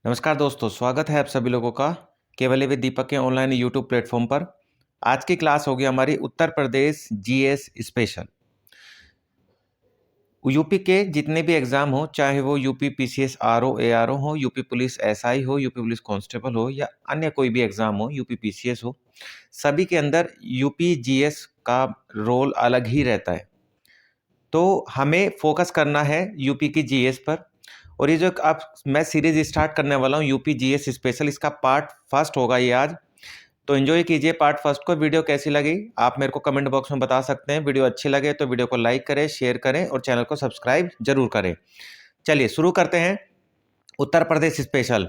नमस्कार दोस्तों, स्वागत है आप सभी लोगों का केवल विद दीपक के ऑनलाइन यूट्यूब प्लेटफॉर्म पर। आज की क्लास होगी हमारी Uttar Pradesh GS special. UP के जितने भी एग्जाम हो, चाहे वो यूपी पीसीएस आरओ एआरओ हो, यूपी पुलिस एसआई हो, यूपी पुलिस कांस्टेबल हो या अन्य कोई भी एग्जाम हो, यूपी पीसीएस हो, सभी के अंदर यूपी जीएस का रोल अलग ही रहता है। तो हमें फोकस करना है यूपी की जीएस पर। और ये जो अब मैं सीरीज स्टार्ट करने वाला हूँ यूपी जीएस स्पेशल, इसका पार्ट फर्स्ट होगा ये आज। तो एंजॉय कीजिए पार्ट फर्स्ट को। वीडियो कैसी लगी आप मेरे को कमेंट बॉक्स में बता सकते हैं। वीडियो अच्छी लगे तो वीडियो को लाइक करें, शेयर करें और चैनल को सब्सक्राइब जरूर करें। चलिए शुरू करते हैं उत्तर प्रदेश स्पेशल।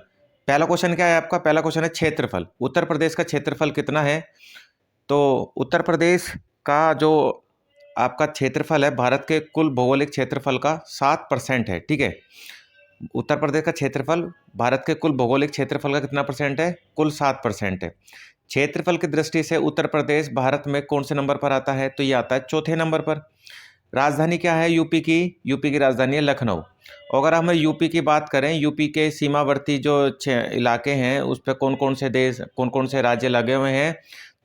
पहला क्वेश्चन क्या है आपका? पहला क्वेश्चन है क्षेत्रफल। उत्तर प्रदेश का क्षेत्रफल कितना है? तो उत्तर प्रदेश का जो आपका क्षेत्रफल है भारत के कुल भौगोलिक क्षेत्रफल का 7% है। ठीक है, उत्तर प्रदेश का क्षेत्रफल भारत के कुल भौगोलिक क्षेत्रफल का कितना परसेंट है? कुल 7% है। क्षेत्रफल की दृष्टि से उत्तर प्रदेश भारत में कौन से नंबर पर आता है? तो ये आता है चौथे नंबर पर। राजधानी क्या है यूपी की? यूपी की राजधानी है लखनऊ। अगर हम यूपी की बात करें, यूपी के सीमावर्ती जो इलाके हैं उस पर कौन कौन से देश, कौन कौन से राज्य लगे हुए हैं?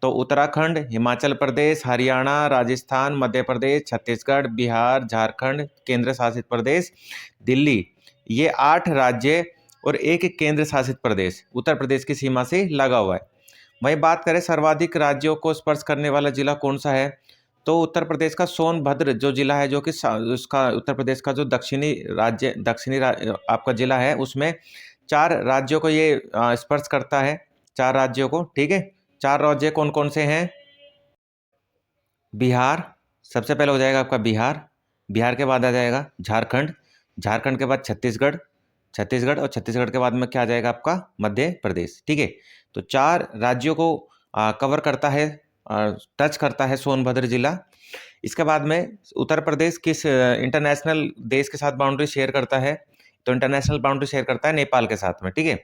तो उत्तराखंड, हिमाचल प्रदेश, हरियाणा, राजस्थान, मध्य प्रदेश, छत्तीसगढ़, बिहार, झारखंड, केंद्र शासित प्रदेश दिल्ली, ये 8 राज्य और एक केंद्र शासित प्रदेश उत्तर प्रदेश की सीमा से लगा हुआ है। वहीं बात करें सर्वाधिक राज्यों को स्पर्श करने वाला जिला कौन सा है? तो उत्तर प्रदेश का सोनभद्र जो जिला है, जो कि उसका उत्तर प्रदेश का जो आपका जिला है, उसमें 4 राज्यों को ये स्पर्श करता है। 4 राज्यों को, ठीक है। 4 राज्य कौन कौन से हैं? बिहार सबसे पहले हो जाएगा आपका बिहार। बिहार के बाद आ जाएगा झारखंड। झारखंड के बाद छत्तीसगढ़। छत्तीसगढ़ और छत्तीसगढ़ के बाद में क्या आ जाएगा आपका? मध्य प्रदेश। ठीक है, तो 4 राज्यों को कवर करता है, टच करता है सोनभद्र जिला। इसके बाद में उत्तर प्रदेश किस इंटरनेशनल देश के साथ बाउंड्री शेयर करता है? तो इंटरनेशनल बाउंड्री शेयर करता है नेपाल के साथ में। ठीक है,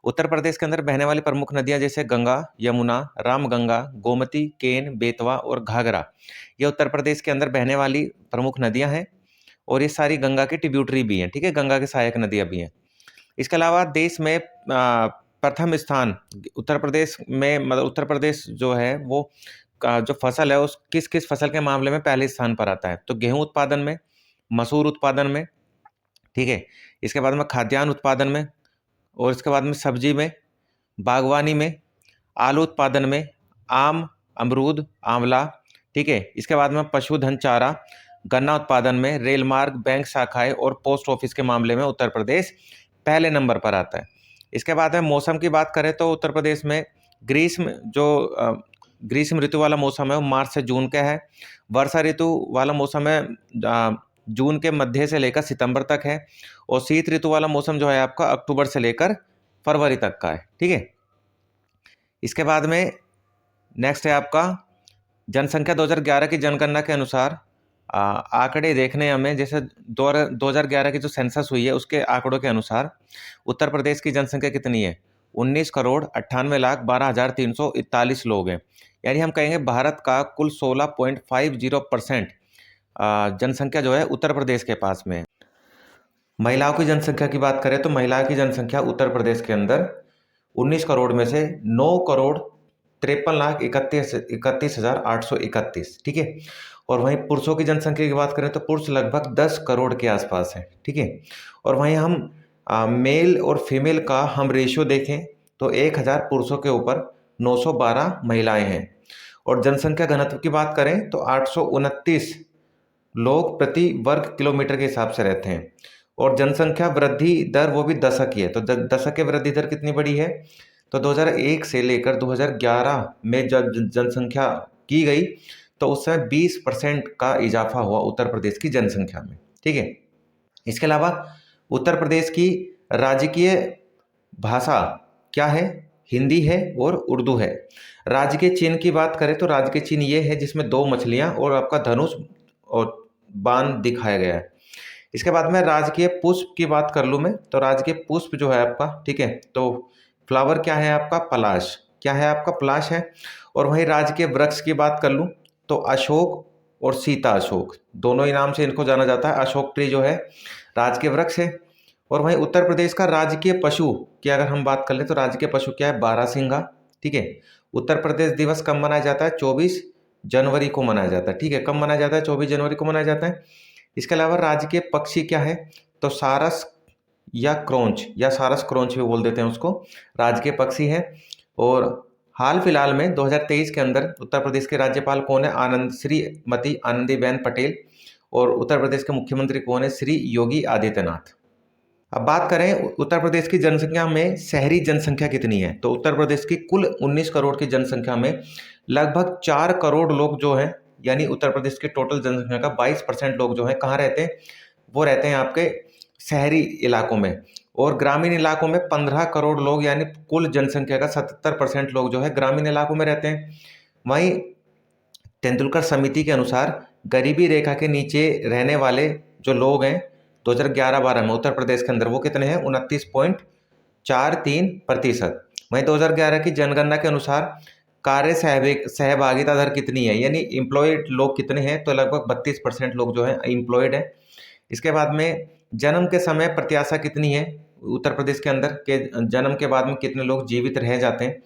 उत्तर प्रदेश के अंदर बहने वाली प्रमुख नदियां जैसे गंगा, यमुना, रामगंगा, गोमती, केन, बेतवा और घाघरा, ये उत्तर प्रदेश के अंदर बहने वाली प्रमुख नदियां हैं। और ये सारी गंगा की ट्रिब्यूटरी भी हैं। ठीक है, गंगा के सहायक नदियां भी हैं। इसके अलावा देश में प्रथम स्थान उत्तर प्रदेश में, मतलब उत्तर प्रदेश जो है वो जो फसल है उस किस किस फसल के मामले में पहले स्थान पर आता है? तो गेहूं उत्पादन में, मसूर उत्पादन में, ठीक है, इसके बाद में खाद्यान्न उत्पादन में, और इसके बाद में सब्जी में, बागवानी में, आलू उत्पादन में, आम, अमरूद, आंवला, ठीक है, इसके बाद में पशुधन चारा, गन्ना उत्पादन में, रेल मार्ग, बैंक शाखाएं और पोस्ट ऑफिस के मामले में उत्तर प्रदेश पहले नंबर पर आता है। इसके बाद में मौसम की बात करें तो उत्तर प्रदेश में ग्रीष्म ऋतु वाला मौसम है वो मार्च से जून का है। वर्षा ऋतु वाला मौसम है जून के मध्य से लेकर सितंबर तक है। और शीत ऋतु वाला मौसम जो है आपका अक्टूबर से लेकर फरवरी तक का है। ठीक है, इसके बाद में नेक्स्ट है आपका जनसंख्या। 2011 की जनगणना के अनुसार आंकड़े देखने हमें, जैसे 2011 की जो सेंसस हुई है उसके आंकड़ों के अनुसार उत्तर प्रदेश की जनसंख्या कितनी है? 19,98,12,341 लोग हैं। यानी हम कहेंगे भारत का कुल 16.50% जनसंख्या जो है उत्तर प्रदेश के पास में है। महिलाओं की जनसंख्या की बात करें तो महिलाओं की जनसंख्या उत्तर प्रदेश के अंदर 19 करोड़ में से 9,53,31,31,831। ठीक है, और वहीं पुरुषों की जनसंख्या की बात करें तो पुरुष लगभग 10 करोड़ के आसपास है। ठीक है, और वहीं हम मेल और फीमेल का हम रेशियो देखें तो 1000 पुरुषों के ऊपर 912 महिलाएं हैं। और जनसंख्या घनत्व की बात करें तो 829 लोग प्रति वर्ग किलोमीटर के हिसाब से रहते हैं। और जनसंख्या वृद्धि दर वो भी दशक की है। तो दशक की वृद्धि दर कितनी बड़ी है? तो 2001 से लेकर 2011 में जब जनसंख्या की गई तो उस समय 20% का इजाफा हुआ उत्तर प्रदेश की जनसंख्या में। ठीक है, इसके अलावा उत्तर प्रदेश की राजकीय भाषा क्या है? हिंदी है और उर्दू है। राजकीय चिन्ह की बात करें तो राजकीय चिन्ह ये है जिसमें 2 मछलियां और आपका धनुष और बाण दिखाया गया है। इसके बाद में राजकीय पुष्प की बात कर लूँ मैं, तो राजकीय पुष्प जो है आपका, ठीक है, तो फ्लावर क्या है आपका? पलाश। क्या है आपका? पलाश है। और वहीं राजकीय वृक्ष की बात कर लूँ तो अशोक और सीता अशोक, दोनों ही नाम से इनको जाना जाता है। अशोक ट्री जो है राजकीय वृक्ष है। और वहीं उत्तर प्रदेश का राजकीय पशु की अगर हम बात कर लें तो राजकीय पशु क्या है? बारहसिंगा। ठीक है। उत्तर प्रदेश दिवस कब मनाया जाता है? 24 जनवरी को मनाया जाता है। ठीक है, कब मनाया जाता है? 24 जनवरी को मनाया जाता है। इसके अलावा राजकीय पक्षी क्या है? तो सारस या क्रोंच, या सारस क्रोंच भी बोल देते हैं उसको, राजकीय पक्षी है। और हाल फिलहाल में 2023 के अंदर उत्तर प्रदेश के राज्यपाल कौन है? आनंद श्रीमती आनंदीबेन पटेल। और उत्तर प्रदेश के मुख्यमंत्री कौन है? श्री योगी आदित्यनाथ। अब बात करें उत्तर प्रदेश की जनसंख्या में शहरी जनसंख्या कितनी है? तो उत्तर प्रदेश की कुल 19 करोड़ की जनसंख्या में लगभग 4 करोड़ लोग जो हैं, यानी उत्तर प्रदेश की टोटल जनसंख्या का 22% लोग जो हैं कहाँ रहते हैं? वो रहते हैं आपके शहरी इलाकों में। और ग्रामीण इलाकों में 15 करोड़ लोग, यानी कुल जनसंख्या का 77% लोग जो है ग्रामीण इलाकों में रहते हैं। वहीं तेंदुलकर समिति के अनुसार गरीबी रेखा के नीचे रहने वाले जो लोग हैं 2011-12 में उत्तर प्रदेश के अंदर, वो कितने हैं? 29.43%। वहीं 2011 की जनगणना के अनुसार कार्य सहभागिता दर कितनी है, यानी एम्प्लॉयड लोग कितने हैं? तो लगभग 32% लोग जो है एम्प्लॉयड है। इसके बाद में जन्म के समय प्रत्याशा कितनी है उत्तर प्रदेश के अंदर, के जन्म के बाद में कितने लोग जीवित रह जाते हैं?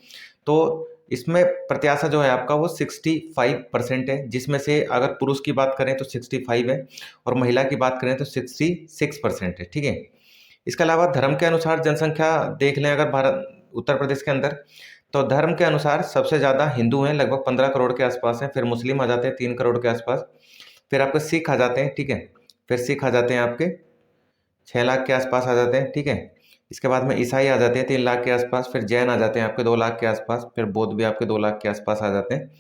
तो इसमें प्रत्याशा जो है आपका वो 65% है, जिसमें से अगर पुरुष की बात करें तो 65 है और महिला की बात करें तो 66% है। ठीक है। इसके अलावा धर्म के अनुसार जनसंख्या देख लें अगर भारत उत्तर प्रदेश के अंदर, तो धर्म के अनुसार सबसे ज़्यादा हिंदू हैं, लगभग 15 करोड़ के आसपास हैं। फिर मुस्लिम आ जाते हैं 3 करोड़ के आसपास। फिर आपके सिख आ जाते हैं। ठीक है, फिर सिख आ जाते हैं आपके 6 लाख के आसपास आ जाते हैं। ठीक है। इसके बाद में ईसाई आ जाते हैं 3 लाख के आसपास। फिर जैन आ जाते हैं आपके 2 लाख के आसपास। फिर बौद्ध भी आपके 2 लाख के आसपास आ जाते हैं।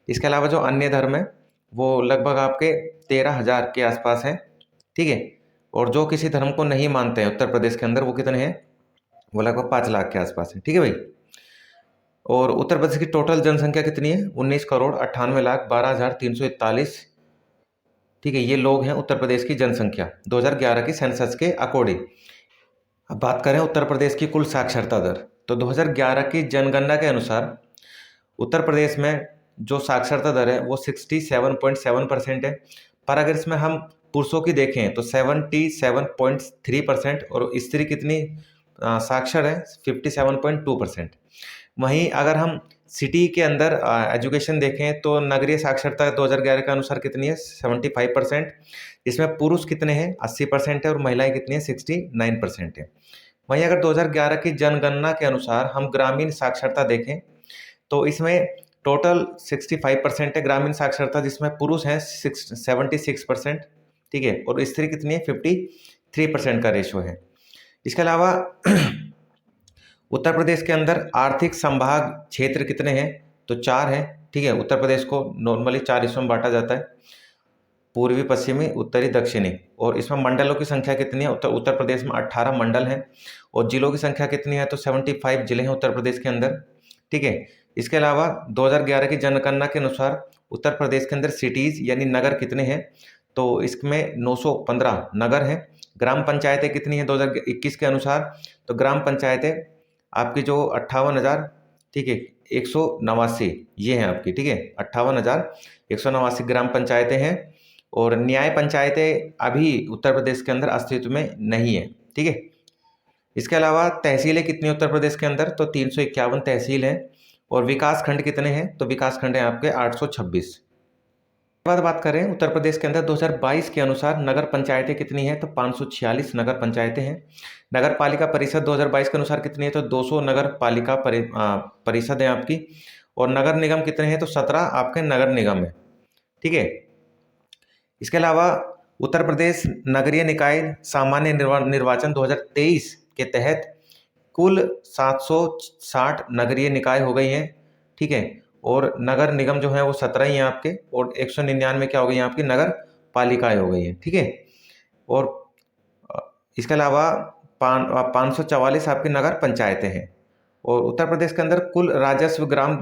इसके अलावा जो अन्य धर्म है वो लगभग आपके 13,000 के आसपास हैं। ठीक है। और जो किसी धर्म को नहीं मानते हैं उत्तर प्रदेश के अंदर, वो कितने हैं? वो लगभग 5 लाख के आसपास है। ठीक है भाई। और उत्तर प्रदेश की टोटल जनसंख्या कितनी है? 19,98,12,341। ठीक है, ये लोग हैं उत्तर प्रदेश की जनसंख्या 2011 की सेंसस के अकॉर्डिंग। अब बात करें उत्तर प्रदेश की कुल साक्षरता दर, तो 2011 की जनगणना के अनुसार उत्तर प्रदेश में जो साक्षरता दर है वो 67.7% है। पर अगर इसमें हम पुरुषों की देखें तो 77.3% और स्त्री कितनी साक्षर है? 57.2%। वहीं अगर हम सिटी के अंदर एजुकेशन देखें तो नगरीय साक्षरता 2011 के अनुसार कितनी है? 75%। इसमें पुरुष कितने हैं? 80% है और महिलाएं कितनी है? 69% है। वहीं अगर 2011 की जनगणना के अनुसार हम ग्रामीण साक्षरता देखें तो इसमें टोटल 65% है ग्रामीण साक्षरता, जिसमें पुरुष हैं 76%। ठीक है, और स्त्री कितनी है? 53% का रेशो है। इसके अलावा उत्तर प्रदेश के अंदर आर्थिक संभाग क्षेत्र कितने हैं? तो 4 हैं। ठीक है, उत्तर प्रदेश को नॉर्मली 4 हिस्सों में बांटा जाता है, पूर्वी, पश्चिमी, उत्तरी, दक्षिणी। और इसमें मंडलों की संख्या कितनी है? उत्तर प्रदेश में 18 मंडल हैं। और जिलों की संख्या कितनी है? तो 75 जिले हैं उत्तर प्रदेश के अंदर। ठीक है। इसके अलावा 2011 की जनगणना के अनुसार उत्तर प्रदेश के अंदर सिटीज़ यानी नगर कितने हैं? तो इसमें 915 नगर हैं। ग्राम पंचायतें कितनी हैं 2021 के अनुसार? तो ग्राम पंचायतें आपकी जो 58,000, ठीक है, 189 ये हैं आपकी। ठीक है, 58,189 ग्राम पंचायतें हैं। और न्याय पंचायतें अभी उत्तर प्रदेश के अंदर अस्तित्व में नहीं है। ठीक है। इसके अलावा तहसीलें कितनी उत्तर प्रदेश के अंदर? तो 351 तहसील हैं। और विकास खंड कितने हैं? तो विकास खंड हैं आपके 826। बाद बात करें उत्तर प्रदेश के अंदर 2022 के अनुसार नगर पंचायतें कितनी हैं? तो 546 नगर पंचायतें हैं। नगर पालिका परिषद 2022 के अनुसार कितनी है? तो 200 नगर पालिका परिषद है आपकी। और नगर निगम कितने हैं? तो 17 आपके नगर निगम है। ठीक है। इसके अलावा उत्तर प्रदेश नगरीय निकाय सामान्य निर्वाचन 2023 के तहत कुल 760 नगरीय निकाय हो गई हैं। ठीक है। और नगर निगम जो है वो 17 ही हैं आपके। और 199 क्या हो गई हैं आपकी? नगर पालिकाएं हो गई हैं। ठीक है। और इसके अलावा 544 आपकी नगर पंचायतें हैं। और उत्तर प्रदेश के अंदर कुल राजस्व ग्राम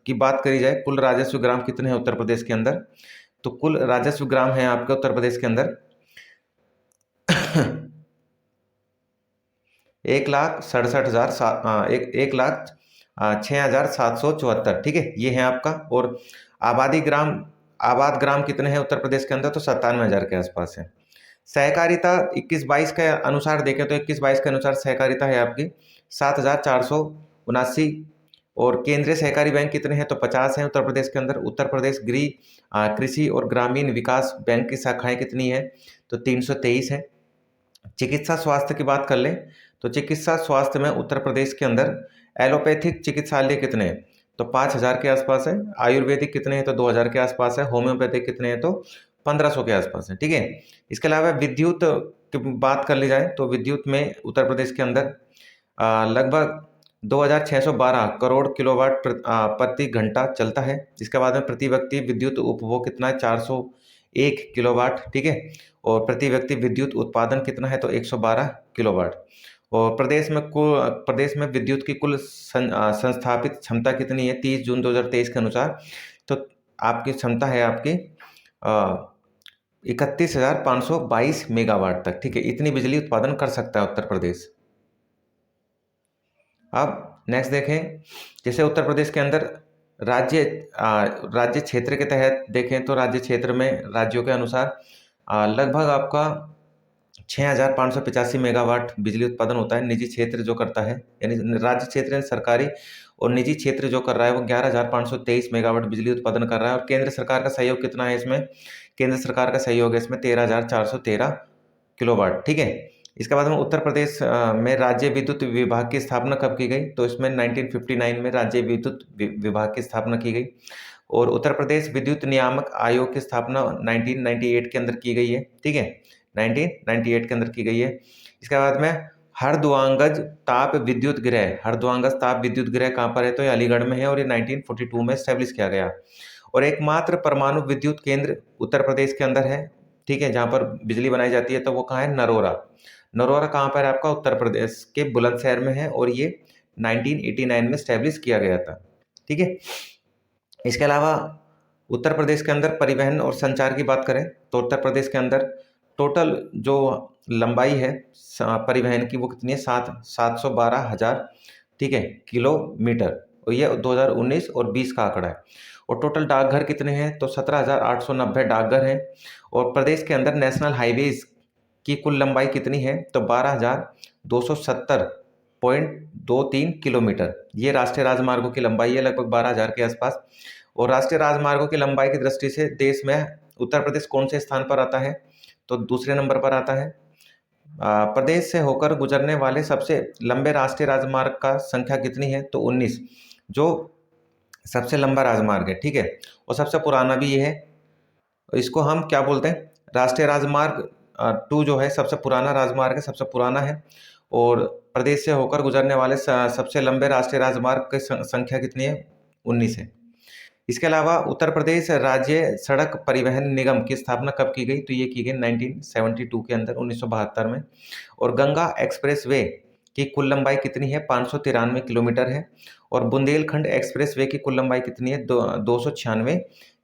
की बात करी जाए, कुल राजस्व ग्राम कितने हैं उत्तर प्रदेश के अंदर? तो कुल राजस्व ग्राम है आपके उत्तर प्रदेश के अंदर 1,67,6,774। ठीक है, ये है आपका। और आबाद ग्राम कितने हैं उत्तर प्रदेश के अंदर? तो 97,000 के आसपास है। सहकारिता 21-22 के अनुसार देखें तो 21-22 के अनुसार सहकारिता है आपकी 7,479। और केंद्रीय सहकारी बैंक कितने हैं तो 50 हैं उत्तर प्रदेश के अंदर। उत्तर प्रदेश कृषि और ग्रामीण विकास बैंक की शाखाएं कितनी है तो 323 है। चिकित्सा स्वास्थ्य की बात कर लें तो चिकित्सा स्वास्थ्य में उत्तर प्रदेश के अंदर एलोपैथिक चिकित्सालय कितने हैं तो 5,000 के आसपास है। आयुर्वेदिक कितने हैं तो 2,000 के आसपास है। होम्योपैथिक कितने हैं तो 1,500 के आसपास है। ठीक है। इसके अलावा विद्युत की बात कर ली जाए तो विद्युत में उत्तर प्रदेश के अंदर लगभग 2,612 करोड़ किलोवाट प्रति घंटा चलता है। इसके बाद में प्रति व्यक्ति विद्युत उपभोग कितना है 401 किलोवाट। ठीक है। और प्रति व्यक्ति विद्युत उत्पादन कितना है तो 112 किलोवाट। और प्रदेश में विद्युत की कुल संस्थापित क्षमता कितनी है 30 जून 2023 के अनुसार तो आपकी क्षमता है आपकी 31,522 मेगावाट तक। ठीक है। इतनी बिजली उत्पादन कर सकता है उत्तर प्रदेश। अब नेक्स्ट देखें, जैसे उत्तर प्रदेश के अंदर राज्य क्षेत्र के तहत देखें तो राज्य क्षेत्र में राज्यों के अनुसार लगभग आपका 6,585 मेगावाट बिजली उत्पादन होता है। निजी क्षेत्र जो करता है यानी राज्य क्षेत्र सरकारी और निजी क्षेत्र जो कर रहा है वो 11,523 मेगावाट बिजली उत्पादन कर रहा है। और केंद्र सरकार का सहयोग कितना है इसमें, केंद्र सरकार का सहयोग है इसमें 13,413 किलोवाट। ठीक है। इसके बाद में उत्तर प्रदेश में राज्य विद्युत विभाग की स्थापना कब की गई तो इसमें 1959 में राज्य विद्युत विभाग की स्थापना की गई। और उत्तर प्रदेश विद्युत नियामक आयोग की स्थापना 1998 के अंदर की गई है। ठीक है। 1998 के अंदर की गई है। इसके बाद में हरदुआंगज ताप विद्युत गृह कहाँ पर है तो ये अलीगढ़ में है और ये 1942 में स्टैब्लिश किया गया। और एकमात्र परमाणु विद्युत केंद्र उत्तर प्रदेश के अंदर है। ठीक है। जहाँ पर बिजली बनाई जाती है तो वो कहाँ है नरोरा कहाँ पर है आपका उत्तर प्रदेश के बुलंदशहर में है और ये 1989 में स्टैब्लिश किया गया था। ठीक है। इसके अलावा उत्तर प्रदेश के अंदर परिवहन और संचार की बात करें तो उत्तर प्रदेश के अंदर टोटल जो लंबाई है परिवहन की वो कितनी है 712,000 ठीक है किलोमीटर। और ये 2019 और 20 का आंकड़ा है। और टोटल डाकघर कितने हैं तो 17,890 डाकघर हैं। और प्रदेश के अंदर नेशनल हाईवेज की कुल लंबाई कितनी है तो 12,270.23 किलोमीटर। ये राष्ट्रीय राजमार्गों की लंबाई है लगभग 12,000 के आसपास। और राष्ट्रीय राजमार्गों की लंबाई की दृष्टि से देश में उत्तर प्रदेश कौन से स्थान पर आता है तो दूसरे नंबर पर आता है। प्रदेश से होकर गुजरने वाले सबसे लंबे राष्ट्रीय राजमार्ग का संख्या कितनी है तो 19 जो सबसे लंबा राजमार्ग है। ठीक है। और सबसे पुराना भी ये है। इसको हम क्या बोलते हैं राष्ट्रीय राजमार्ग 2 जो है सबसे पुराना राजमार्ग है, सबसे पुराना है। और प्रदेश से होकर गुजरने वाले सबसे लंबे राष्ट्रीय राजमार्ग की संख्या कितनी है 19 है। इसके अलावा उत्तर प्रदेश राज्य सड़क परिवहन निगम की स्थापना कब की गई तो ये की गई 1972 के अंदर 1972 में। और गंगा एक्सप्रेसवे की कुल लंबाई कितनी है 593 किलोमीटर है। और बुंदेलखंड एक्सप्रेसवे की कुल लंबाई कितनी है 296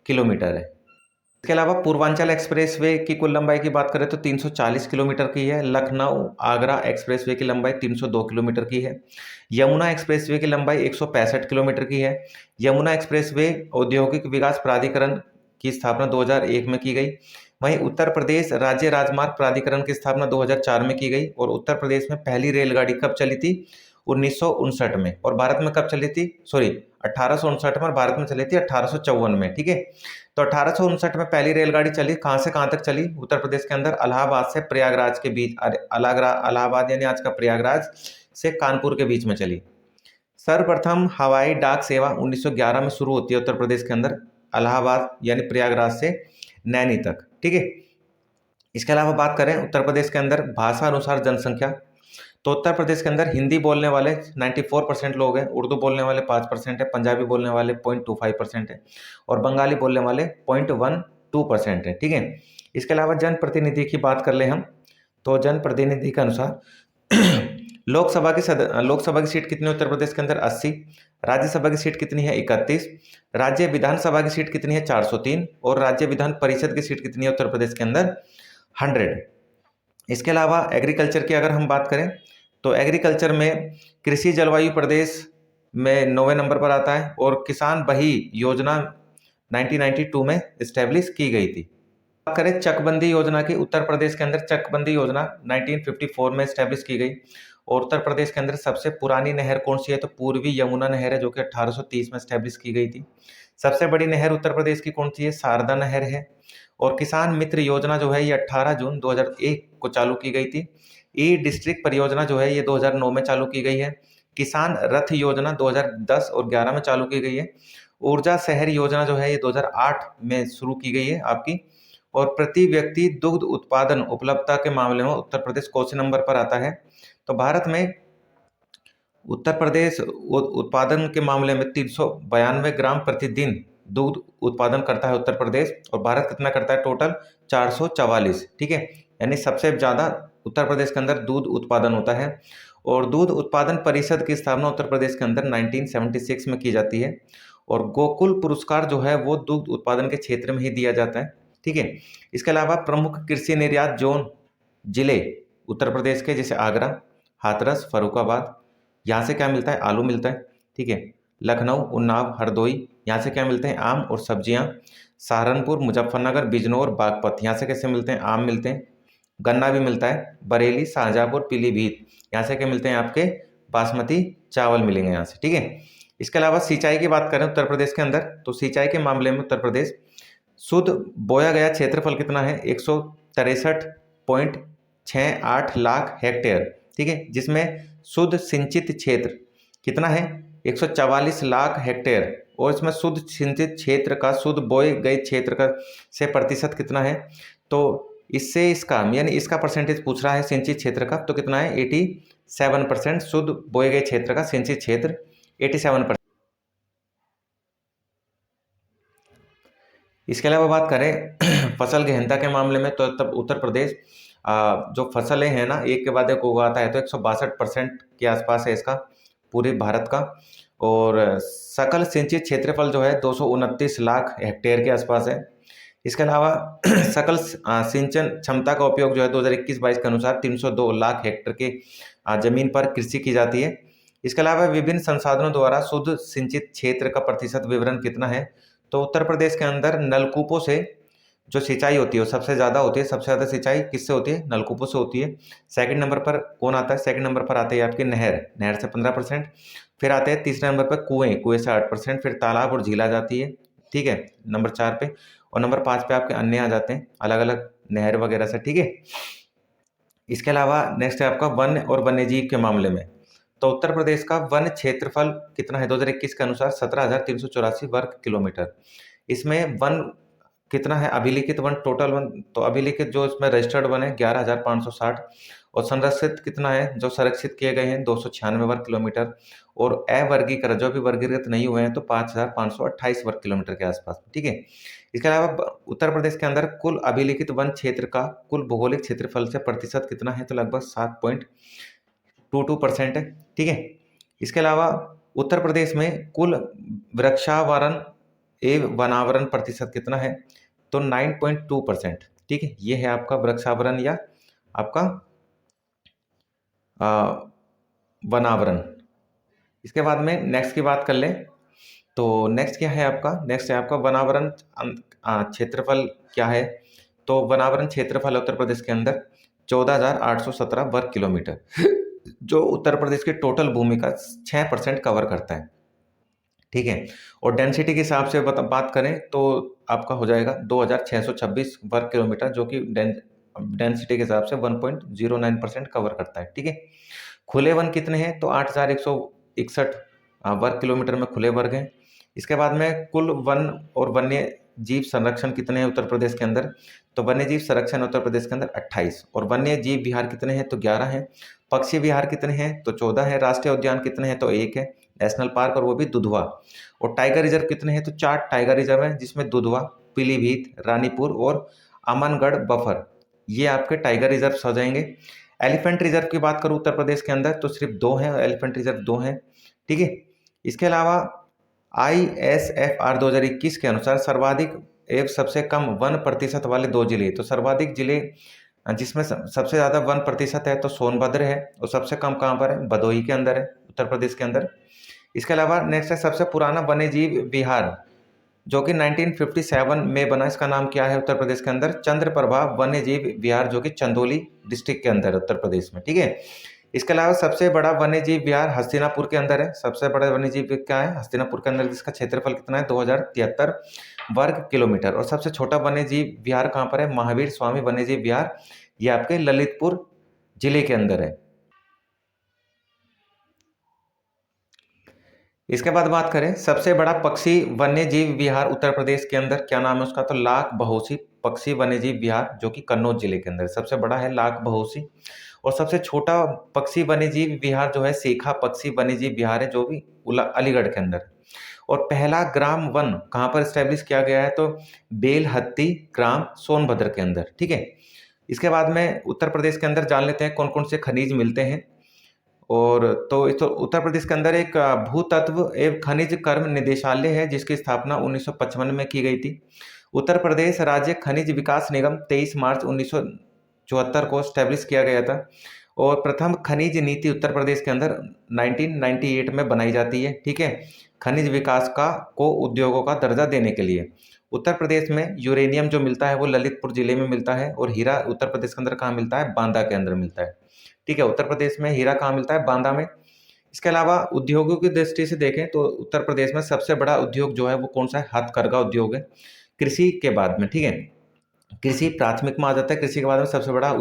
किलोमीटर है। इसके अलावा पूर्वांचल एक्सप्रेसवे की कुल लंबाई की बात करें तो 340 किलोमीटर की है। लखनऊ आगरा एक्सप्रेसवे की लंबाई 302 किलोमीटर की है। यमुना एक्सप्रेसवे की लंबाई 165 किलोमीटर की है। यमुना एक्सप्रेसवे औद्योगिक विकास प्राधिकरण की स्थापना 2001 में की गई। वहीं उत्तर प्रदेश राज्य राजमार्ग प्राधिकरण की स्थापना 2004 में की गई। और उत्तर प्रदेश में पहली रेलगाड़ी कब चली थी 1959 में। और भारत में कब चली थी 1859 में। और भारत में चली थी 1854 में। ठीक है। तो 1859 में पहली रेलगाड़ी चली कहाँ से कहाँ तक चली उत्तर प्रदेश के अंदर इलाहाबाद से प्रयागराज के बीच। इलाहाबाद यानी आज का प्रयागराज से कानपुर के बीच में चली। सर्वप्रथम हवाई डाक सेवा 1911 में शुरू होती है उत्तर प्रदेश के अंदर इलाहाबाद यानी प्रयागराज से नैनी तक। ठीक है। इसके अलावा बात करें उत्तर प्रदेश के अंदर भाषा अनुसार जनसंख्या तो उत्तर प्रदेश के अंदर हिंदी बोलने वाले 94% लोग हैं, उर्दू बोलने वाले 5% है, पंजाबी बोलने वाले 0.25% है और बंगाली बोलने वाले 0.12% है। ठीक है। इसके अलावा जनप्रतिनिधि की बात कर ले हम तो जनप्रतिनिधि के अनुसार लोकसभा की सीट कितनी है उत्तर प्रदेश के अंदर 80। राज्यसभा की सीट कितनी है 31। राज्य विधानसभा की सीट कितनी है 403। और राज्य विधान परिषद की सीट कितनी है उत्तर प्रदेश के अंदर 100। इसके अलावा एग्रीकल्चर की अगर हम बात करें तो एग्रीकल्चर में कृषि जलवायु प्रदेश में 9वें नंबर पर आता है। और किसान बही योजना 1992 में इस्टेब्लिश की गई थी। बात करें चकबंदी योजना की, उत्तर प्रदेश के अंदर चकबंदी योजना 1954 में स्टैब्लिश की गई। और उत्तर प्रदेश के अंदर सबसे पुरानी नहर कौन सी है, तो पूर्वी यमुना नहर है, जो कि 1830 में स्टैब्लिश की गई थी। सबसे बड़ी नहर उत्तर प्रदेश की कौन सी है, शारदा नहर है। और किसान मित्र योजना जो है ये 18 जून 2001 को चालू की गई थी। ई डिस्ट्रिक्ट परियोजना जो है ये 2009 में चालू की गई है। किसान रथ योजना 2010 और 11 में चालू की गई है। ऊर्जा शहर योजना जो है ये 2008 में शुरू की गई है आपकी। और प्रति व्यक्ति दुग्ध उत्पादन उपलब्धता के मामले में उत्तर प्रदेश कौन से नंबर पर आता है, तो भारत में उत्तर प्रदेश उत्पादन के मामले में 392 ग्राम प्रतिदिन दूध उत्पादन करता है उत्तर प्रदेश। और भारत कितना करता है टोटल, 444। ठीक है, यानी सबसे ज़्यादा उत्तर प्रदेश के अंदर दूध उत्पादन होता है। और दूध उत्पादन परिषद की स्थापना उत्तर प्रदेश के अंदर 1976 में की जाती है। और गोकुल पुरस्कार जो है वो दूध उत्पादन के क्षेत्र में ही दिया जाता है। ठीक है, इसके अलावा प्रमुख कृषि निर्यात जोन जिले उत्तर प्रदेश के, जैसे आगरा, हाथरस, फरुखाबाद, यहाँ से क्या मिलता है, आलू मिलता है। ठीक है, लखनऊ, उन्नाव, हरदोई, यहाँ से क्या मिलते हैं, आम और सब्जियाँ। सहारनपुर, मुजफ्फरनगर, बिजनौर, बागपत, यहाँ से कैसे मिलते हैं, आम मिलते हैं। गन्ना भी मिलता है। बरेली, शाहजहाँपुर, पीलीभीत, यहाँ से क्या मिलते हैं, आपके बासमती चावल मिलेंगे यहाँ से। ठीक है, इसके अलावा सिंचाई की बात करें उत्तर प्रदेश के अंदर, तो सिंचाई के मामले में उत्तर प्रदेश शुद्ध बोया गया क्षेत्रफल कितना है, 163.68 लाख हेक्टेयर। ठीक है, जिसमें शुद्ध सिंचित क्षेत्र कितना है, 144 लाख हेक्टेयर। और इसमें शुद्ध सिंचित क्षेत्र का, शुद्ध बोए गए क्षेत्र का से प्रतिशत कितना है, तो इससे इसका यानी इसका परसेंटेज पूछ रहा है सिंचित क्षेत्र का, तो कितना है, 87%। शुद्ध बोए गए क्षेत्र का सिंचित क्षेत्र 87%। इसके अलावा बात करें फसल गहनता के मामले में, तो तब उत्तर प्रदेश जो फसलें हैं ना एक के बाद एक उगाता है, तो 162% के आसपास है इसका पूरे भारत का। और सकल सिंचित क्षेत्रफल जो है 229 लाख हेक्टेयर के आसपास है। इसके अलावा सकल सिंचन क्षमता का उपयोग जो है 2021-22 के अनुसार 302 लाख हेक्टेयर के जमीन पर कृषि की जाती है। इसके अलावा विभिन्न संसाधनों द्वारा शुद्ध सिंचित क्षेत्र का प्रतिशत विवरण कितना है, तो उत्तर प्रदेश के अंदर नलकूपों से जो सिंचाई होती है वो सबसे ज़्यादा होती है। सबसे ज़्यादा सिंचाई किससे होती है, नलकूपों से होती है। सेकंड नंबर पर कौन आता है, सेकंड नंबर पर आते हैं आपके नहर, नहर से 15%। फिर आते हैं तीसरे नंबर पर कुएं, कुएं से 8%। फिर तालाब और झील आ जाती है। ठीक है, नंबर 4 पे। और नंबर 5 पे आपके अन्य आ जाते हैं, अलग अलग नहर वगैरह से। ठीक है, इसके अलावा नेक्स्ट है आपका वन और वन्यजीव के मामले में, तो उत्तर प्रदेश का वन क्षेत्रफल कितना है 2021 के अनुसार 17,384 वर्ग किलोमीटर। इसमें वन कितना है, अभिलिखित वन, टोटल वन, तो अभिलिखित जो इसमें रजिस्टर्ड वन है 11,560। और संरक्षित कितना है, जो संरक्षित किए गए हैं 296 वर्ग किलोमीटर। और अवर्गीकृत जो भी वर्गीकृत नहीं हुए हैं तो 5,528 वर्ग किलोमीटर के आसपास। ठीक है, इसके अलावा उत्तर प्रदेश के अंदर कुल अभिलिखित वन क्षेत्र का कुल भौगोलिक क्षेत्रफल से प्रतिशत कितना है, तो लगभग 7.22% है। ठीक है, इसके अलावा उत्तर प्रदेश में कुल वृक्षावरण एवं वनावरण प्रतिशत कितना है, तो 9.2%। ठीक है, ये है आपका वृक्षावरण या आपका वनावरण। इसके बाद में नेक्स्ट की बात कर लें, तो नेक्स्ट क्या है आपका, नेक्स्ट है आपका वनावरण क्षेत्रफल क्या है, तो वनावरण क्षेत्रफल उत्तर प्रदेश के अंदर 14,817 वर्ग किलोमीटर, जो उत्तर प्रदेश की टोटल भूमि का 6% कवर करता है। ठीक है, और डेंसिटी के हिसाब से बात करें तो आपका हो जाएगा 2,626 वर्ग किलोमीटर, जो कि डेंसिटी के हिसाब से 1.09% कवर करता है। ठीक है, खुले वन कितने हैं, तो 8,161 वर्ग किलोमीटर में खुले वर्ग हैं। इसके बाद में कुल वन और वन्य जीव संरक्षण कितने हैं उत्तर प्रदेश के अंदर, तो वन्य जीव संरक्षण उत्तर प्रदेश के अंदर 28। और वन्य जीव विहार कितने हैं, तो 11 हैं। पक्षी विहार कितने हैं, तो 14 है। राष्ट्रीय उद्यान कितने हैं, तो 1 है नेशनल पार्क, और वो भी दुधवा। और टाइगर रिजर्व कितने हैं, तो 4 टाइगर रिजर्व हैं, जिसमें दुधवा, पीलीभीत, रानीपुर और अमनगढ़ बफर, ये आपके टाइगर रिजर्व हो जाएंगे। एलिफेंट रिजर्व की बात करूँ उत्तर प्रदेश के अंदर, तो सिर्फ 2 हैं, एलिफेंट रिजर्व 2 हैं। ठीक है, इसके अलावा ISFR 2021 के अनुसार सर्वाधिक एवं सबसे कम वन प्रतिशत वाले 2 जिले, तो सर्वाधिक जिले जिसमें सबसे ज़्यादा वन प्रतिशत है तो सोनभद्र है, और सबसे कम कहाँ पर है, भदोही के अंदर है उत्तर प्रदेश के अंदर। इसके अलावा नेक्स्ट है सबसे पुराना वन्यजीव विहार जो कि 1957 में बना। इसका नाम क्या है उत्तर प्रदेश के अंदर? चंद्रप्रभा वन्य जीव विहार, जो कि चंदौली डिस्ट्रिक्ट के अंदर उत्तर प्रदेश में, ठीक है। इसके अलावा सबसे बड़ा वन्य जीव विहार हस्तिनापुर के अंदर है। सबसे बड़ा वन्य जीव क्या है? हस्तिनापुर के अंदर, जिसका क्षेत्रफल कितना है? 2073 वर्ग किलोमीटर। और सबसे छोटा वन्य जीव विहार कहाँ पर है? महावीर स्वामी वन्य जीव विहार, ये आपके ललितपुर जिले के अंदर है। इसके बाद बात करें सबसे बड़ा पक्षी वन्य जीव विहार उत्तर प्रदेश के अंदर, क्या नाम है उसका? तो लाख बहोसी पक्षी वन्य जीव विहार, जो कि कन्नौज जिले के अंदर सबसे बड़ा है, लाख बहोसी। और सबसे छोटा पक्षी वन्य जीव विहार जो है सेखा पक्षी वन्य जीव विहार है, जो भी अलीगढ़ के अंदर। और पहला ग्राम वन कहाँ पर स्टैब्लिश किया गया है? तो बेलहत्ती ग्राम सोनभद्र के अंदर, ठीक है। इसके बाद में उत्तर प्रदेश के अंदर जान लेते हैं कौन कौन से खनिज मिलते हैं। और तो उत्तर प्रदेश के अंदर एक भूतत्व एवं खनिज कर्म निदेशालय है, जिसकी स्थापना 1955 में की गई थी। उत्तर प्रदेश राज्य खनिज विकास निगम 23 मार्च 1974 को स्टैब्लिश किया गया था। और प्रथम खनिज नीति उत्तर प्रदेश के अंदर 1998 में बनाई जाती है, ठीक है, खनिज विकास का को उद्योगों का दर्जा देने के लिए। उत्तर प्रदेश में यूरेनियम जो मिलता है वो ललितपुर जिले में मिलता है। और हीरा उत्तर प्रदेश के अंदर कहाँ मिलता है? बांदा के अंदर मिलता है, ठीक है। उत्तर प्रदेश में हीरा कहाँ मिलता है? बांदा में। इसके अलावा उद्योगों की दृष्टि से देखें तो उत्तर प्रदेश में सबसे बड़ा उद्योग जो है वो कौन सा है? हथकरघा उद्योग है, कृषि के बाद में, ठीक है। कृषि प्राथमिक में आ जाता है, कृषि के बाद में सबसे बड़ा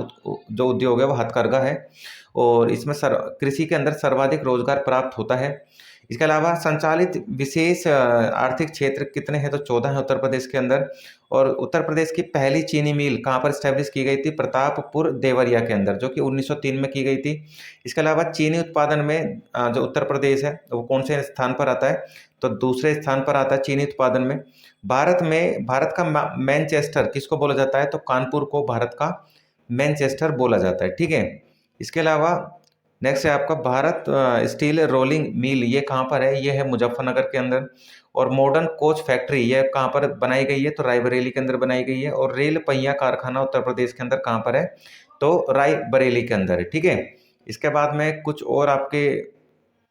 जो उद्योग है वो हथकरघा है। और इसमें कृषि के अंदर सर्वाधिक रोजगार प्राप्त होता है। इसके अलावा संचालित विशेष आर्थिक क्षेत्र कितने हैं? तो 14 है उत्तर प्रदेश के अंदर। और उत्तर प्रदेश की पहली चीनी मिल कहाँ पर स्टैब्लिश की गई थी? प्रतापपुर देवरिया के अंदर, जो कि 1903 में की गई थी। इसके अलावा चीनी उत्पादन में जो उत्तर प्रदेश है वो कौन से स्थान पर आता है? तो दूसरे स्थान पर आता है चीनी उत्पादन में। भारत का मैनचेस्टर किसको बोला जाता है? तो कानपुर को भारत का मैनचेस्टर बोला जाता है, ठीक है। इसके अलावा नेक्स्ट है आपका भारत स्टील रोलिंग मिल, ये कहाँ पर है? ये है मुजफ्फरनगर के अंदर। और मॉडर्न कोच फैक्ट्री ये कहाँ पर बनाई गई है? तो रायबरेली के अंदर बनाई गई है। और रेल पहिया कारखाना उत्तर प्रदेश के अंदर कहाँ पर है? तो रायबरेली के अंदर है, ठीक है। इसके बाद में कुछ और आपके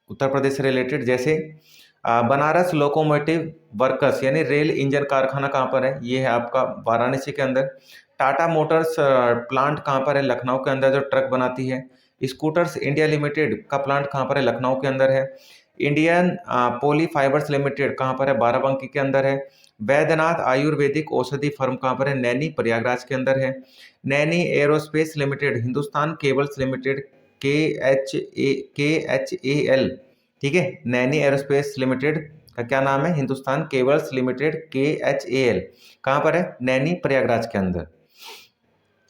उत्तर प्रदेश से रिलेटेड, जैसे बनारस लोकोमोटिव वर्कर्स यानी रेल इंजन कारखाना कहाँ पर है? ये है आपका वाराणसी के अंदर। टाटा मोटर्स प्लांट कहाँ पर है? लखनऊ के अंदर, जो ट्रक बनाती है। स्कूटर्स इंडिया लिमिटेड का प्लांट कहाँ पर है? लखनऊ के अंदर है। इंडियन पोली फाइबर्स लिमिटेड कहाँ पर है? बाराबंकी के अंदर है। वैद्यनाथ आयुर्वेदिक औषधि फर्म कहाँ पर है? नैनी प्रयागराज के अंदर है। Naini aerospace limited, Hindustan cables limited, KHAL, ठीक है, नैनी एरोस्पेस लिमिटेड का क्या नाम है? हिंदुस्तान केबल्स लिमिटेड, KHAL, कहाँ पर है? नैनी प्रयागराज के अंदर।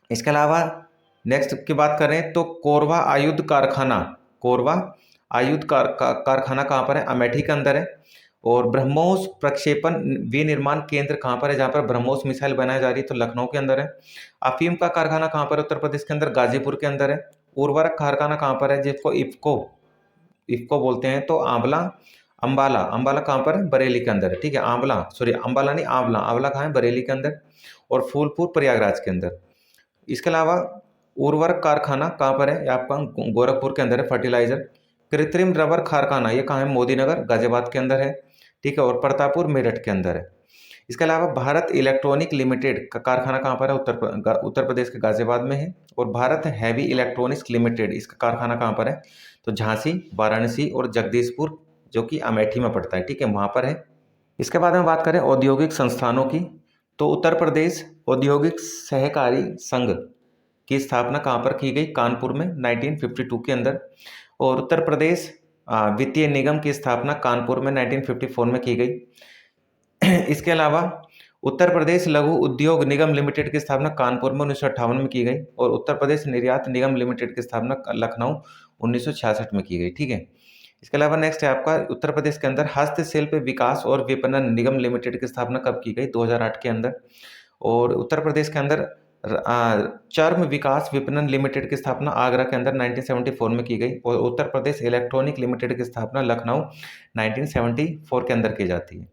इसके अलावा नेक्स्ट की बात करें तो कोरबा आयुध कारखाना, कोरबा आयुध कारखाना कहाँ पर है? अमेठी के अंदर है। और ब्रह्मोस प्रक्षेपण विनिर्माण केंद्र कहाँ पर है? जहाँ पर ब्रह्मोस मिसाइल बनाई जा रही है, तो लखनऊ के अंदर है। अफीम का कारखाना कहाँ पर है? उत्तर प्रदेश के अंदर, गाजीपुर के अंदर है। उर्वरक कारखाना कहाँ पर है? जिसको इफ्को इफ्को बोलते हैं, तो आंवला अंबाला, अंबाला कहाँ पर है? बरेली के अंदर है, ठीक है। आंवला, सॉरी अंबाला नहीं, आंवला, आंवला कहाँ है? बरेली के अंदर। और फूलपुर प्रयागराज के अंदर। इसके अलावा उर्वरक कारखाना कहाँ पर है? ये आपका गोरखपुर के अंदर है, फर्टिलाइजर। कृत्रिम रबर कारखाना ये कहाँ है? मोदीनगर गाजियाबाद के अंदर है, ठीक है। और प्रतापपुर मेरठ के अंदर है। इसके अलावा भारत इलेक्ट्रॉनिक लिमिटेड का कारखाना कहाँ पर है? उत्तर प्रदेश के गाजियाबाद में है। और भारत हैवी इलेक्ट्रॉनिक्स लिमिटेड, इसका कारखाना कहाँ पर है? तो झांसी, वाराणसी और जगदीशपुर, जो कि अमेठी में पड़ता है, ठीक है, वहाँ पर है। इसके बाद में बात करें औद्योगिक संस्थानों की, तो उत्तर प्रदेश औद्योगिक सहकारी संघ की स्थापना कहाँ पर की गई? कानपुर में 1952 के अंदर। और उत्तर प्रदेश वित्तीय निगम की स्थापना कानपुर में 1954 में की गई। इसके अलावा उत्तर प्रदेश लघु उद्योग निगम लिमिटेड की स्थापना कानपुर में 1958 में की गई। और उत्तर प्रदेश निर्यात निगम लिमिटेड की स्थापना लखनऊ 1966 में की गई, ठीक है। इसके अलावा नेक्स्ट है आपका उत्तर प्रदेश के अंदर हस्तशिल्प विकास और विपणन निगम लिमिटेड की स्थापना कब की गई? 2008 के अंदर। और उत्तर प्रदेश के अंदर चर्म विकास विपणन लिमिटेड की स्थापना आगरा के अंदर 1974 में की गई। और उत्तर प्रदेश इलेक्ट्रॉनिक लिमिटेड की स्थापना लखनऊ 1974 के अंदर की जाती है।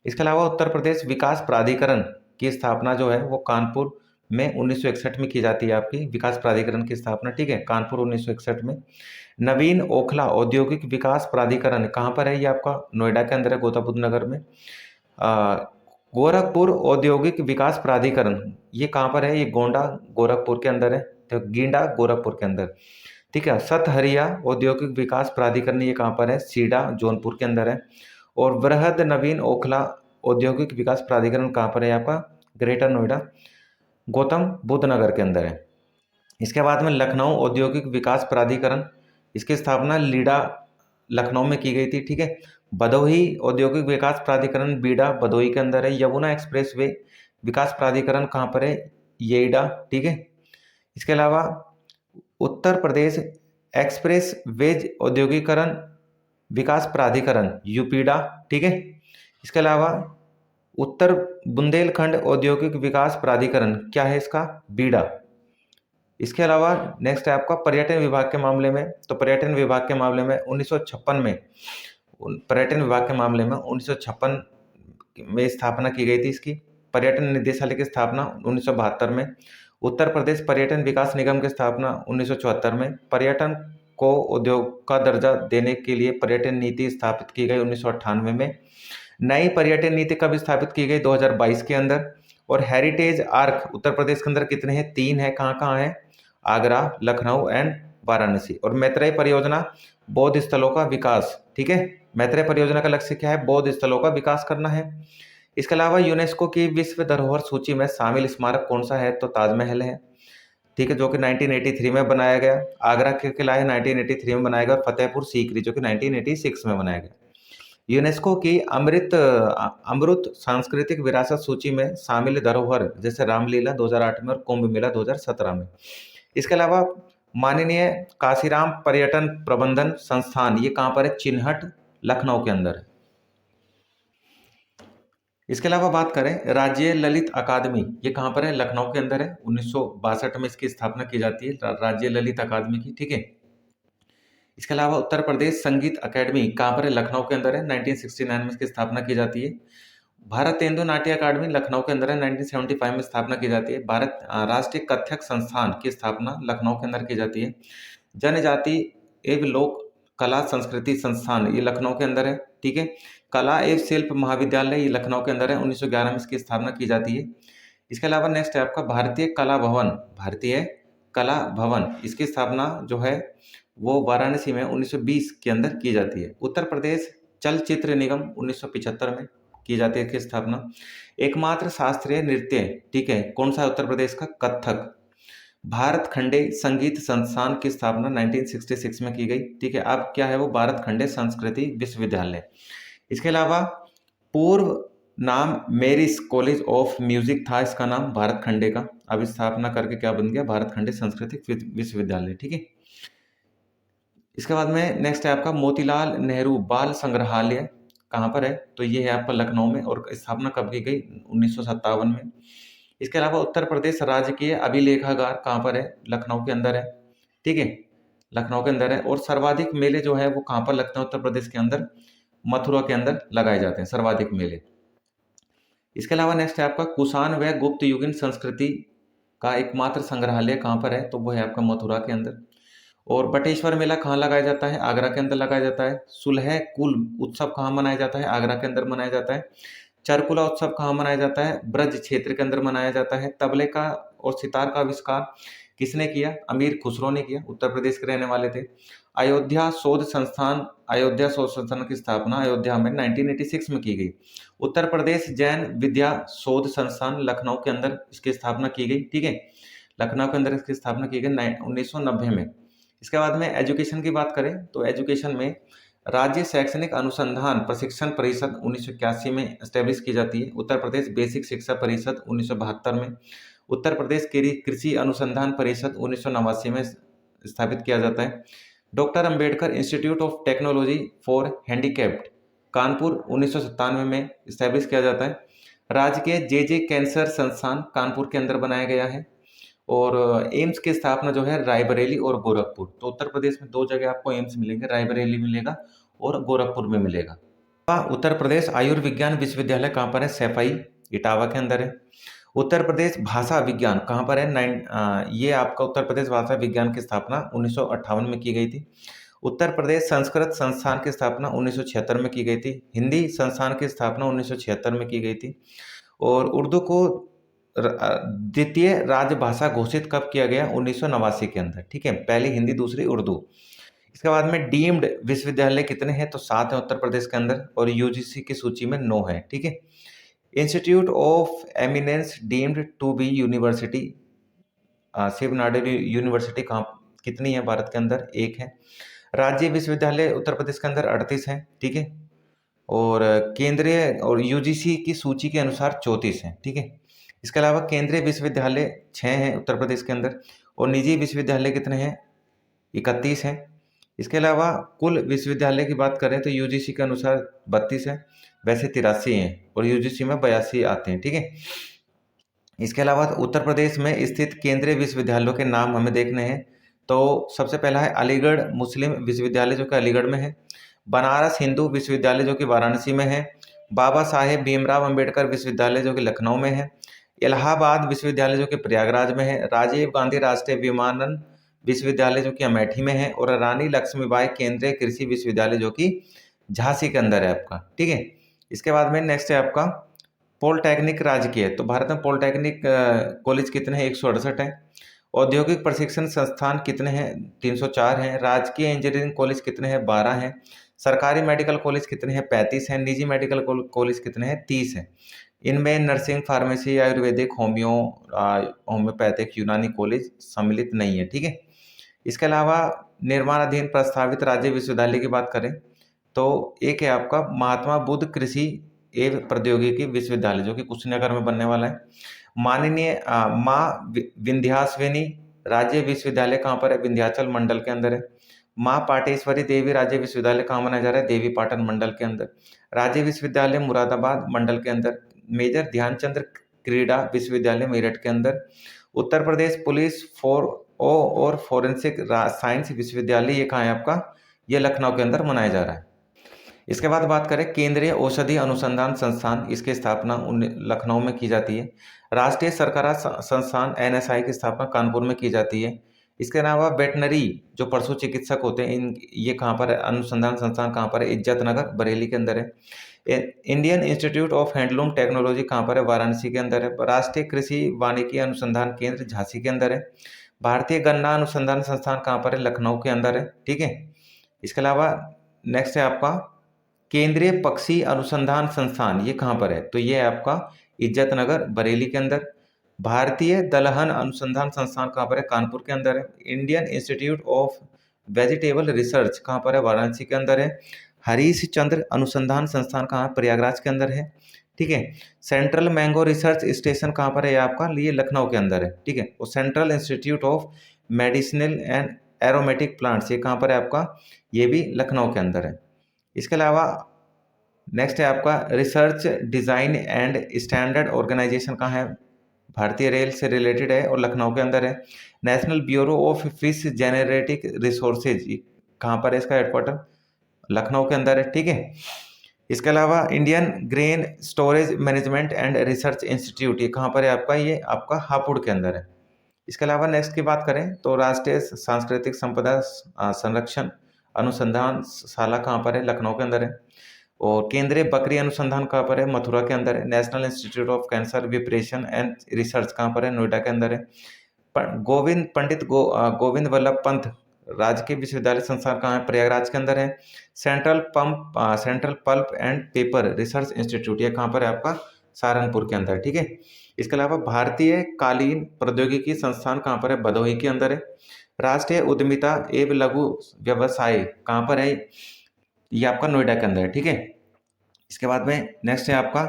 इसके अलावा उत्तर प्रदेश विकास प्राधिकरण की स्थापना जो है वो कानपुर में 1961 में की जाती है, आपकी विकास प्राधिकरण की स्थापना, ठीक है, कानपुर 1961 में। नवीन ओखला औद्योगिक विकास प्राधिकरण कहाँ पर है? ये आपका नोएडा के अंदर है, गौतम बुद्ध नगर में। गोरखपुर औद्योगिक विकास प्राधिकरण, ये कहाँ पर है? ये गोंडा गोरखपुर के अंदर है, तो गींडा गोरखपुर के अंदर। ठीक है। सतहरिया औद्योगिक विकास प्राधिकरण, ये कहाँ पर है? सीडा जौनपुर के अंदर है। और वृहद नवीन ओखला औद्योगिक विकास प्राधिकरण कहाँ पर है? आपका ग्रेटर नोएडा गौतम बुद्ध नगर के अंदर है। इसके बाद में लखनऊ औद्योगिक विकास प्राधिकरण, इसकी स्थापना लीडा लखनऊ में की गई थी। ठीक है। भदोही औद्योगिक विकास प्राधिकरण बीडा भदोही के अंदर है। यमुना एक्सप्रेस वे विकास प्राधिकरण कहाँ पर है? येईडा। ठीक है। इसके अलावा उत्तर प्रदेश एक्सप्रेस वेज औद्योगिकरण विकास प्राधिकरण यूपीडा। ठीक है। इसके अलावा उत्तर बुंदेलखंड औद्योगिक विकास प्राधिकरण क्या है इसका? बीडा। इसके अलावा नेक्स्ट है आपका पर्यटन विभाग के मामले में, तो पर्यटन विभाग के मामले में 1956 में, पर्यटन विभाग के मामले में 1956 में स्थापना की गई थी इसकी। पर्यटन निदेशालय की स्थापना 1972 में। उत्तर प्रदेश पर्यटन विकास निगम की स्थापना 1974 में। पर्यटन को उद्योग का दर्जा देने के लिए पर्यटन नीति स्थापित की गई 1998 में। नई पर्यटन नीति कब स्थापित की गई? 2022 के अंदर। और हेरिटेज आर्क उत्तर प्रदेश के अंदर कितने हैं? 3 है। कहाँ कहाँ है? आगरा, लखनऊ एंड वाराणसी। और मैत्रेय परियोजना बौद्ध स्थलों का विकास। ठीक है। मैत्रेय परियोजना का लक्ष्य क्या है? बौद्ध स्थलों का विकास करना है। इसके अलावा यूनेस्को की विश्व धरोहर सूची में शामिल स्मारक कौन सा है? तो ताजमहल है। ठीक है, जो कि 1983 में बनाया गया। आगरा के किला है 1983 में बनाया गया। और फतेहपुर सीकरी जो कि 1986 में बनाया गया। यूनेस्को की अमृत सांस्कृतिक विरासत सूची में शामिल धरोहर जैसे रामलीला 2008 में और कुंभ मेला 2017 में। इसके अलावा माननीय काशीराम पर्यटन प्रबंधन संस्थान, ये कहाँ पर है? चिन्हट लखनऊ के अंदर है। इसके अलावा बात करें राज्य ललित अकादमी, ये कहाँ पर है? लखनऊ के अंदर है। 1962 में इसकी स्थापना की जाती है राज्य ललित अकादमी की। ठीक है। इसके अलावा उत्तर प्रदेश संगीत अकेडमी कहाँ पर है? लखनऊ के अंदर है। 1969 में इसकी स्थापना की जाती है। भारतेंदु नाट्य अकादमी लखनऊ के अंदर है। 1975 में स्थापना की जाती है। भारत राष्ट्रीय कथक संस्थान की स्थापना लखनऊ के अंदर की जाती है। जनजाति एवं लोक कला संस्कृति संस्थान, ये लखनऊ के अंदर है। ठीक है। कला एवं शिल्प महाविद्यालय, ये लखनऊ के अंदर है। 1911 में इसकी स्थापना की जाती है। इसके अलावा नेक्स्ट है आपका भारतीय कला भवन, भारतीय कला भवन, इसकी स्थापना जो है वो वाराणसी में 1920 के अंदर की जाती है। उत्तर प्रदेश चलचित्र निगम 1975 में की जाती है इसकी स्थापना। एकमात्र शास्त्रीय नृत्य, ठीक है, कौन सा है उत्तर प्रदेश का? कथक। भारत खंडे संगीत संस्थान की स्थापना 1966 में की गई। ठीक है। अब क्या है वो? भारत खंडे संस्कृति विश्वविद्यालय। इसके अलावा पूर्व नाम मेरिस कॉलेज ऑफ म्यूजिक था इसका नाम भारत खंडे का। अब स्थापना करके क्या बन गया? भारत खंडे सांस्कृतिक विश्वविद्यालय। ठीक है। इसके बाद में नेक्स्ट है आपका मोतीलाल नेहरू बाल संग्रहालय, कहाँ पर है? तो ये है आपका लखनऊ में। और स्थापना कब की गई? 1957 में। इसके अलावा उत्तर प्रदेश राजकीय अभिलेखागार कहाँ पर है? लखनऊ के अंदर है। ठीक है, लखनऊ के अंदर है। और सर्वाधिक मेले जो है वो कहाँ पर लगते हैं उत्तर प्रदेश के अंदर? मथुरा के अंदर लगाए जाते हैं सर्वाधिक मेले। इसके अलावा नेक्स्ट है आपका कुषाण व गुप्त युगीन संस्कृति का एकमात्र संग्रहालय कहाँ पर है? तो वो है आपका मथुरा के अंदर। और बटेश्वर मेला कहाँ लगाया जाता है? आगरा के अंदर लगाया जाता है। सुलह कुल उत्सव कहाँ मनाया जाता है? आगरा के अंदर मनाया जाता है। चरकुला उत्सव कहाँ मनाया जाता है? ब्रज क्षेत्र के अंदर मनाया जाता है। तबले का और सितार का आविष्कार किसने किया? अमीर खुसरो ने किया, उत्तर प्रदेश के रहने वाले थे। अयोध्या शोध संस्थान, अयोध्या शोध संस्थान की स्थापना अयोध्या में 1986 में की गई। उत्तर प्रदेश जैन विद्या शोध संस्थान लखनऊ के अंदर इसकी स्थापना की गई। ठीक है, लखनऊ के अंदर इसकी स्थापना की गई 1990 में। इसके बाद में एजुकेशन की बात करें तो एजुकेशन में राज्य शैक्षणिक अनुसंधान प्रशिक्षण परिषद 1981 में एस्टेब्लिश की जाती है। उत्तर प्रदेश बेसिक शिक्षा परिषद 1972 में। उत्तर प्रदेश कृषि अनुसंधान परिषद 1989 में स्थापित किया जाता है। Doctor Ambedkar institute of technology for handicapped Kanpur 1997 में इस्टेब्लिश किया जाता है। राजकीय जे कैंसर संस्थान कानपुर के अंदर बनाया गया है। और एम्स की स्थापना जो है रायबरेली और गोरखपुर, तो उत्तर प्रदेश में 2 जगह आपको एम्स मिलेंगे, रायबरेली मिलेगा और गोरखपुर में मिलेगा। उत्तर प्रदेश आयुर्विज्ञान विश्वविद्यालय कहाँ पर है? सैफई इटावा के अंदर है। उत्तर प्रदेश भाषा विज्ञान कहाँ पर है? ये आपका उत्तर प्रदेश भाषा विज्ञान की स्थापना 1958 में की गई थी। उत्तर प्रदेश संस्कृत संस्थान की स्थापना 1976 में की गई थी। हिंदी संस्थान की स्थापना 1976 में की गई थी। और उर्दू को द्वितीय राजभाषा घोषित कब किया गया? 1989 के अंदर, ठीक है। पहली हिंदी, दूसरी उर्दू। इसके बाद में डीम्ड विश्वविद्यालय कितने हैं? तो 7 है उत्तर प्रदेश के अंदर, और यूजीसी की सूची में 9 है, ठीक है। Institute of eminence deemed to be university, Shiv Nadar university कहाँ, कितनी है भारत के अंदर? 1 है। राज्य विश्वविद्यालय उत्तर प्रदेश के अंदर 38 हैं, ठीक है। और केंद्रीय और यूजीसी की सूची के अनुसार 34 हैं, ठीक है। इसके अलावा केंद्रीय विश्वविद्यालय 6 हैं उत्तर प्रदेश के अंदर, और निजी विश्वविद्यालय कितने हैं? 31 हैं। इसके अलावा कुल विश्वविद्यालय की बात करें तो यूजीसी के अनुसार 32 है, वैसे 83 हैं, और यूजीसी में 82 आते हैं, ठीक है। इसके अलावा उत्तर प्रदेश में स्थित केंद्रीय विश्वविद्यालयों के नाम हमें देखने हैं। तो सबसे पहला है अलीगढ़ मुस्लिम विश्वविद्यालय, जो कि अलीगढ़ में है। बनारस हिंदू विश्वविद्यालय, जो कि वाराणसी में है। बाबा साहेब भीमराव अंबेडकर विश्वविद्यालय, जो कि लखनऊ में है। इलाहाबाद विश्वविद्यालय, जो कि प्रयागराज में है। राजीव गांधी राष्ट्रीय विमानन विश्वविद्यालय, जो कि अमेठी में है। और रानी लक्ष्मीबाई केंद्रीय कृषि विश्वविद्यालय, जो कि झांसी के अंदर है आपका, ठीक है। इसके बाद में नेक्स्ट है आपका पॉलिटेक्निक राजकीय। तो भारत में पॉलिटेक्निक कॉलेज कितने हैं? 168 हैं। औद्योगिक प्रशिक्षण संस्थान कितने हैं? 304 हैं। राजकीय इंजीनियरिंग कॉलेज कितने हैं? 12 हैं। सरकारी मेडिकल कॉलेज कितने हैं? 35 हैं। निजी मेडिकल कॉलेज कितने हैं? 30 हैं। इनमें नर्सिंग, फार्मेसी, आयुर्वेदिक, होम्योपैथिक, यूनानी कॉलेज सम्मिलित नहीं है, ठीक है। इसके अलावा निर्माणाधीन प्रस्तावित राज्य विश्वविद्यालय की बात करें तो एक है आपका महात्मा बुद्ध कृषि एवं प्रौद्योगिकी विश्वविद्यालय, जो कि कुशीनगर में बनने वाला है। माननीय माँ विंध्यास्विनी राज्य विश्वविद्यालय कहाँ पर है? विंध्याचल मंडल के अंदर है। माँ पाटेश्वरी देवी राज्य विश्वविद्यालय कहाँ बनाया जा रहा है? देवी पाटन मंडल के अंदर। राज्य विश्वविद्यालय मुरादाबाद मंडल के अंदर। मेजर ध्यानचंद क्रीड़ा विश्वविद्यालय मेरठ के अंदर। उत्तर प्रदेश पुलिस और फोरेंसिक साइंस विश्वविद्यालय, ये कहाँ है आपका? ये लखनऊ के अंदर मनाया जा रहा है। इसके बाद बात करें केंद्रीय औषधि अनुसंधान संस्थान, इसकी स्थापना लखनऊ में की जाती है। राष्ट्रीय सरकारा संस्थान एनएसआई की स्थापना कानपुर में की जाती है। इसके अलावा वेटनरी जो पशु चिकित्सक होते हैं, इन ये कहाँ पर है? अनुसंधान संस्थान कहाँ पर है? इज्जत नगर बरेली के अंदर है। Indian institute of handloom technology कहाँ पर है? वाराणसी के अंदर है। राष्ट्रीय कृषि वानिकी अनुसंधान केंद्र झांसी के अंदर है। भारतीय गन्ना अनुसंधान संस्थान कहाँ पर है? लखनऊ के अंदर है, ठीक है। इसके अलावा नेक्स्ट है आपका केंद्रीय पक्षी अनुसंधान संस्थान, ये कहाँ पर है? तो ये है आपका इज्जत नगर बरेली के अंदर। भारतीय दलहन अनुसंधान संस्थान कहाँ पर है? कानपुर के अंदर है। Indian institute of vegetable research कहाँ पर है? वाराणसी के अंदर है। हरीश चंद्र अनुसंधान संस्थान कहाँ है? प्रयागराज के अंदर है, ठीक है। सेंट्रल मैंगो रिसर्च स्टेशन कहाँ पर है? आपका ये लखनऊ के अंदर है, ठीक है। और central institute of medicinal and aromatic plants, ये कहाँ पर है आपका? ये भी लखनऊ के अंदर है। इसके अलावा नेक्स्ट है आपका research design and standard organisation कहाँ है? भारतीय रेल से रिलेटेड है और लखनऊ के अंदर है। National bureau of fish genetic resources कहाँ पर है? इसका हेडक्वार्टर लखनऊ के अंदर है, ठीक है। इसके अलावा Indian grain storage management and research institute, ये कहाँ पर है आपका? ये आपका हापुड़ के अंदर है। इसके अलावा नेक्स्ट की बात करें तो राष्ट्रीय सांस्कृतिक संपदा संरक्षण अनुसंधान शाला कहाँ पर है? लखनऊ के अंदर है। और केंद्रीय बकरी अनुसंधान कहाँ पर है? मथुरा के अंदर है। National institute of cancer preparation and research कहाँ पर है? नोएडा के अंदर है। गोविंद वल्लभ पंत राजकीय विश्वविद्यालय संस्थान कहाँ है? प्रयागराज के अंदर है। Central pulp and paper research institute, ये कहाँ पर है आपका? सहारनपुर के अंदर, ठीक है। इसके अलावा भारतीय कालीन प्रौद्योगिकी संस्थान कहाँ पर है? भदोही के अंदर है। राष्ट्रीय उद्यमिता एवं लघु व्यवसाय कहाँ पर है? ये आपका नोएडा के अंदर है, ठीक है। इसके बाद में नेक्स्ट है आपका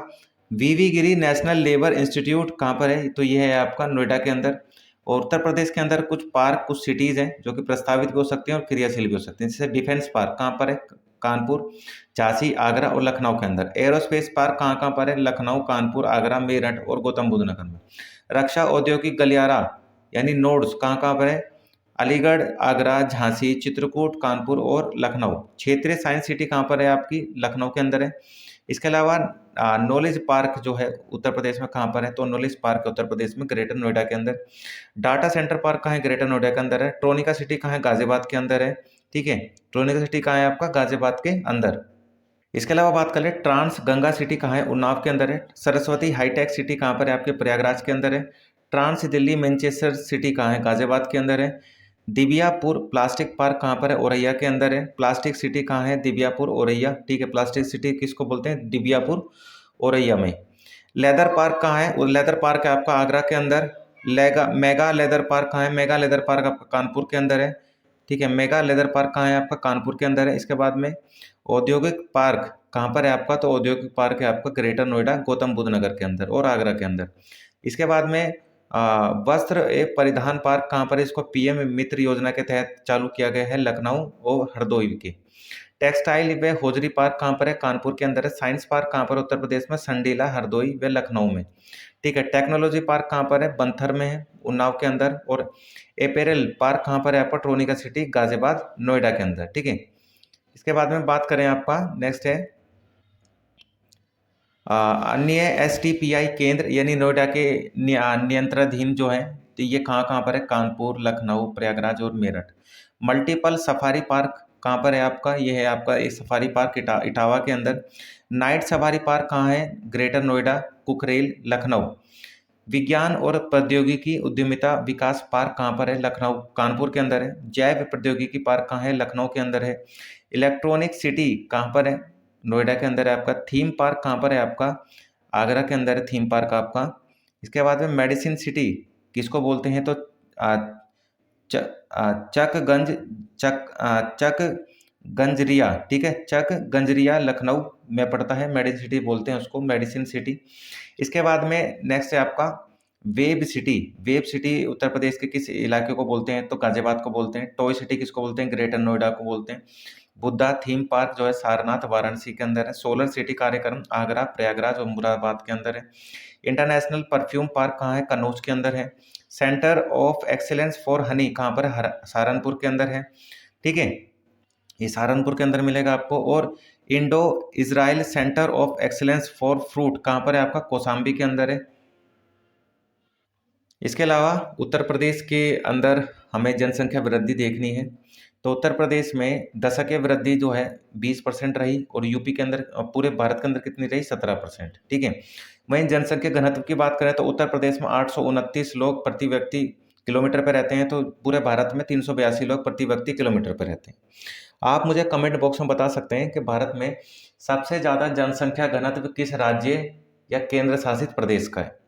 वीवी गिरी नेशनल लेबर इंस्टीट्यूट कहाँ पर है? तो ये है आपका नोएडा के अंदर। और उत्तर प्रदेश के अंदर कुछ पार्क, कुछ सिटीज़ हैं जो कि प्रस्तावित भी हो सकते हैं और क्रियाशील भी हो सकते हैं। जैसे डिफेंस पार्क कहाँ पर है? कानपुर, झांसी, आगरा और लखनऊ के अंदर। एरोस्पेस पार्क कहाँ कहाँ पर है? लखनऊ, कानपुर, आगरा, मेरठ और गौतम बुद्ध नगर में। रक्षा औद्योगिक गलियारा यानी नोड्स कहाँ कहाँ पर है? अलीगढ़, आगरा, झांसी, चित्रकूट, कानपुर और लखनऊ। क्षेत्रीय साइंस सिटी कहाँ पर है आपकी? लखनऊ के अंदर है। इसके अलावा नॉलेज पार्क जो है उत्तर प्रदेश में कहाँ पर है? तो नॉलेज पार्क उत्तर प्रदेश में ग्रेटर नोएडा के अंदर। डाटा सेंटर पार्क कहाँ है? ग्रेटर नोएडा के अंदर है। ट्रोनिका सिटी कहाँ है? गाजियाबाद के अंदर है, ठीक है। ट्रोनिका सिटी कहाँ है आपका? गाजियाबाद के अंदर। इसके अलावा बात कर ले, ट्रांस गंगा सिटी कहाँ है? उन्नाव के अंदर है। सरस्वती हाईटेक सिटी कहाँ पर है? आपके प्रयागराज के अंदर है। ट्रांस दिल्ली मैनचेस्टर सिटी कहाँ है? गाजियाबाद के अंदर है। दिव्यापुर प्लास्टिक पार्क कहाँ पर है? औरैया के अंदर है। प्लास्टिक सिटी कहाँ है? दिव्यापुर औरैया, ठीक है। प्लास्टिक सिटी किसको बोलते हैं? दिव्यापुर औरैया में। लेदर पार्क कहाँ है? वो लेदर पार्क है आपका आगरा के अंदर। लेगा मेगा लेदर पार्क कहाँ है? मेगा लेदर पार्क आपका कानपुर के अंदर है, ठीक है। मेगा लेदर पार्क कहाँ है? आपका कानपुर के अंदर है। इसके बाद में औद्योगिक पार्क कहाँ पर है आपका? तो औद्योगिक पार्क है आपका ग्रेटर नोएडा गौतम बुद्ध नगर के अंदर और आगरा के अंदर। इसके बाद में वस्त्र एवं परिधान पार्क कहाँ पर है? इसको पीएम मित्र योजना के तहत चालू किया गया है, लखनऊ और हरदोई के। टेक्सटाइल व होजरी पार्क कहाँ पर है? कानपुर के अंदर है। साइंस पार्क कहाँ पर? उत्तर प्रदेश में संडीला, हरदोई व लखनऊ में, ठीक है। टेक्नोलॉजी पार्क कहाँ पर है? बंथर में है, उन्नाव के अंदर। और एपेरल पार्क कहाँ पर है आपका? ट्रोनिका सिटी, गाजियाबाद, नोएडा के अंदर, ठीक है। इसके बाद में बात करें आपका नेक्स्ट है अन्य एसटीपीआई केंद्र यानी नोएडा के नियंत्रणाधीन जो है, तो ये कहाँ कहाँ पर है? कानपुर, लखनऊ, प्रयागराज और मेरठ। मल्टीपल सफारी पार्क कहाँ पर है आपका? ये है आपका एक सफारी पार्क इटावा के अंदर। नाइट सफारी पार्क कहाँ है? ग्रेटर नोएडा, कुकरेल, लखनऊ। विज्ञान और प्रौद्योगिकी उद्यमिता विकास पार्क कहाँ पर है? लखनऊ, कानपुर के अंदर है। जैव प्रौद्योगिकी पार्क कहाँ है? लखनऊ के अंदर है। इलेक्ट्रॉनिक सिटी कहाँ पर है? नोएडा के अंदर है आपका। थीम पार्क कहाँ पर है आपका? आगरा के अंदर है थीम पार्क आपका। इसके बाद में मेडिसिन सिटी किसको बोलते हैं? तो आ, च, चकगंज चक गंजरिया, ठीक है। चक गंजरिया लखनऊ में पड़ता है, मेडिसिन सिटी बोलते हैं उसको, मेडिसिन सिटी। इसके बाद में नेक्स्ट है आपका web city. Web city Uttar Pradesh के किस इलाके को बोलते हैं? तो गाजियाबाद को बोलते हैं। टॉय सिटी किसको बोलते हैं? ग्रेटर नोएडा को बोलते हैं। बुद्धा थीम पार्क जो है सारनाथ, वाराणसी के अंदर है। सोलर सिटी कार्यक्रम आगरा, प्रयागराज और मुरादाबाद के अंदर है। इंटरनेशनल परफ्यूम पार्क कहाँ है? कन्नौज के अंदर है। Centre of excellence for Honey कहाँ पर है? सहारनपुर के अंदर है, ठीक है। ये सहारनपुर के अंदर मिलेगा आपको। और Indo Israel centre of excellence for fruit कहाँ पर है आपका? कौशाम्बी के अंदर है। इसके अलावा उत्तर प्रदेश के अंदर हमें जनसंख्या वृद्धि देखनी है, तो उत्तर प्रदेश में दशकीय वृद्धि जो है 20% रही, और यूपी के अंदर पूरे भारत के अंदर कितनी रही? 17%, ठीक है। वहीं जनसंख्या घनत्व की बात करें तो उत्तर प्रदेश में 829 लोग प्रति व्यक्ति किलोमीटर पर रहते हैं, तो पूरे भारत में 382 लोग प्रति व्यक्ति किलोमीटर पर रहते हैं। आप मुझे कमेंट बॉक्स में बता सकते हैं कि भारत में सबसे ज़्यादा जनसंख्या घनत्व किस राज्य या केंद्र शासित प्रदेश का है?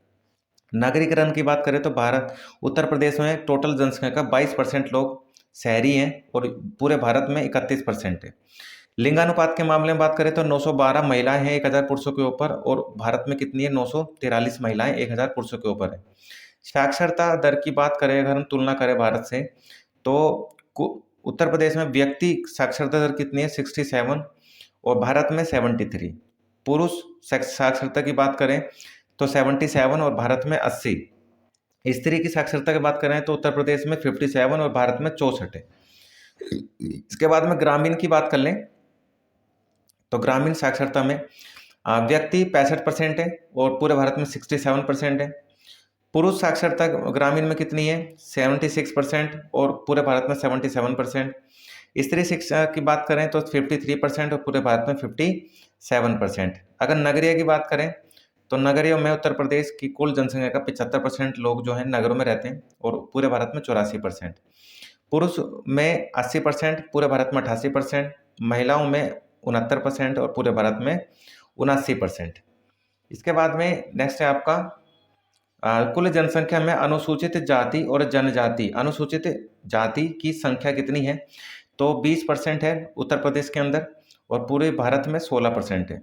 नगरीकरण की बात करें तो भारत उत्तर प्रदेश में टोटल जनसंख्या का 22% लोग शहरी हैं और पूरे भारत में 31% है। लिंगानुपात के मामले में बात करें तो 912 महिलाएं हैं 1000 पुरुषों के ऊपर, और भारत में कितनी है? 943 महिलाएं 1000 पुरुषों के ऊपर है। साक्षरता दर की बात करें, अगर हम तुलना करें भारत से, तो उत्तर प्रदेश में व्यक्ति साक्षरता दर कितनी है? 67, और भारत में 73। पुरुष साक्षरता की बात करें तो 77 और भारत में 80। स्त्री की साक्षरता की बात करें तो उत्तर प्रदेश में 57 और भारत में 64 है। इसके बाद में ग्रामीण की बात कर लें तो ग्रामीण साक्षरता में व्यक्ति 65% है और पूरे भारत में 67% है। पुरुष साक्षरता ग्रामीण में कितनी है? 76% और पूरे भारत में 77%। स्त्री शिक्षा की बात करें तो 53% और पूरे भारत में 57%। अगर नगरीय की बात करें तो नगरीय में उत्तर प्रदेश की कुल जनसंख्या का 75% लोग जो हैं नगरों में रहते हैं, और पूरे भारत में 84%। पुरुष में 80%, पूरे भारत में 88%। महिलाओं में 69% और पूरे भारत में 79%। इसके बाद में नेक्स्ट है आपका कुल जनसंख्या में अनुसूचित जाति और जनजाति, अनुसूचित जाति की संख्या कितनी है? तो 20% है उत्तर प्रदेश के अंदर, और पूरे भारत में 16% है।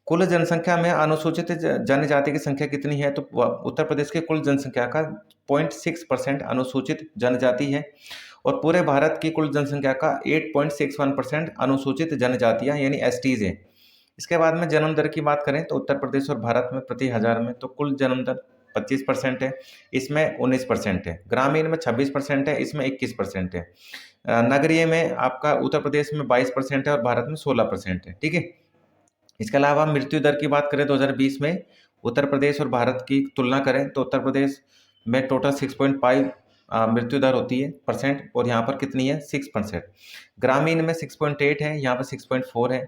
कुल जनसंख्या में अनुसूचित जनजाति की संख्या कितनी है? तो उत्तर प्रदेश की कुल जनसंख्या का 0.6% अनुसूचित जनजाति है, और पूरे भारत की कुल जनसंख्या का 8.61% अनुसूचित जनजातियां यानी एसटीज है। इसके बाद में जन्म दर की बात करें तो उत्तर प्रदेश और भारत में प्रति हजार में तो कुल जन्म दर 25% है, इसमें 19% है। ग्रामीण में 26% है, इसमें 21% है। नगरीय में आपका उत्तर प्रदेश में 22% है और भारत में 16% है, ठीक है। इसके अलावा मृत्यु दर की बात करें 2020 में उत्तर प्रदेश और भारत की तुलना करें तो उत्तर प्रदेश में टोटल 6.5 मृत्यु दर होती है परसेंट, और यहाँ पर कितनी है 6%। ग्रामीण में 6.8 है, यहाँ पर 6.4 है,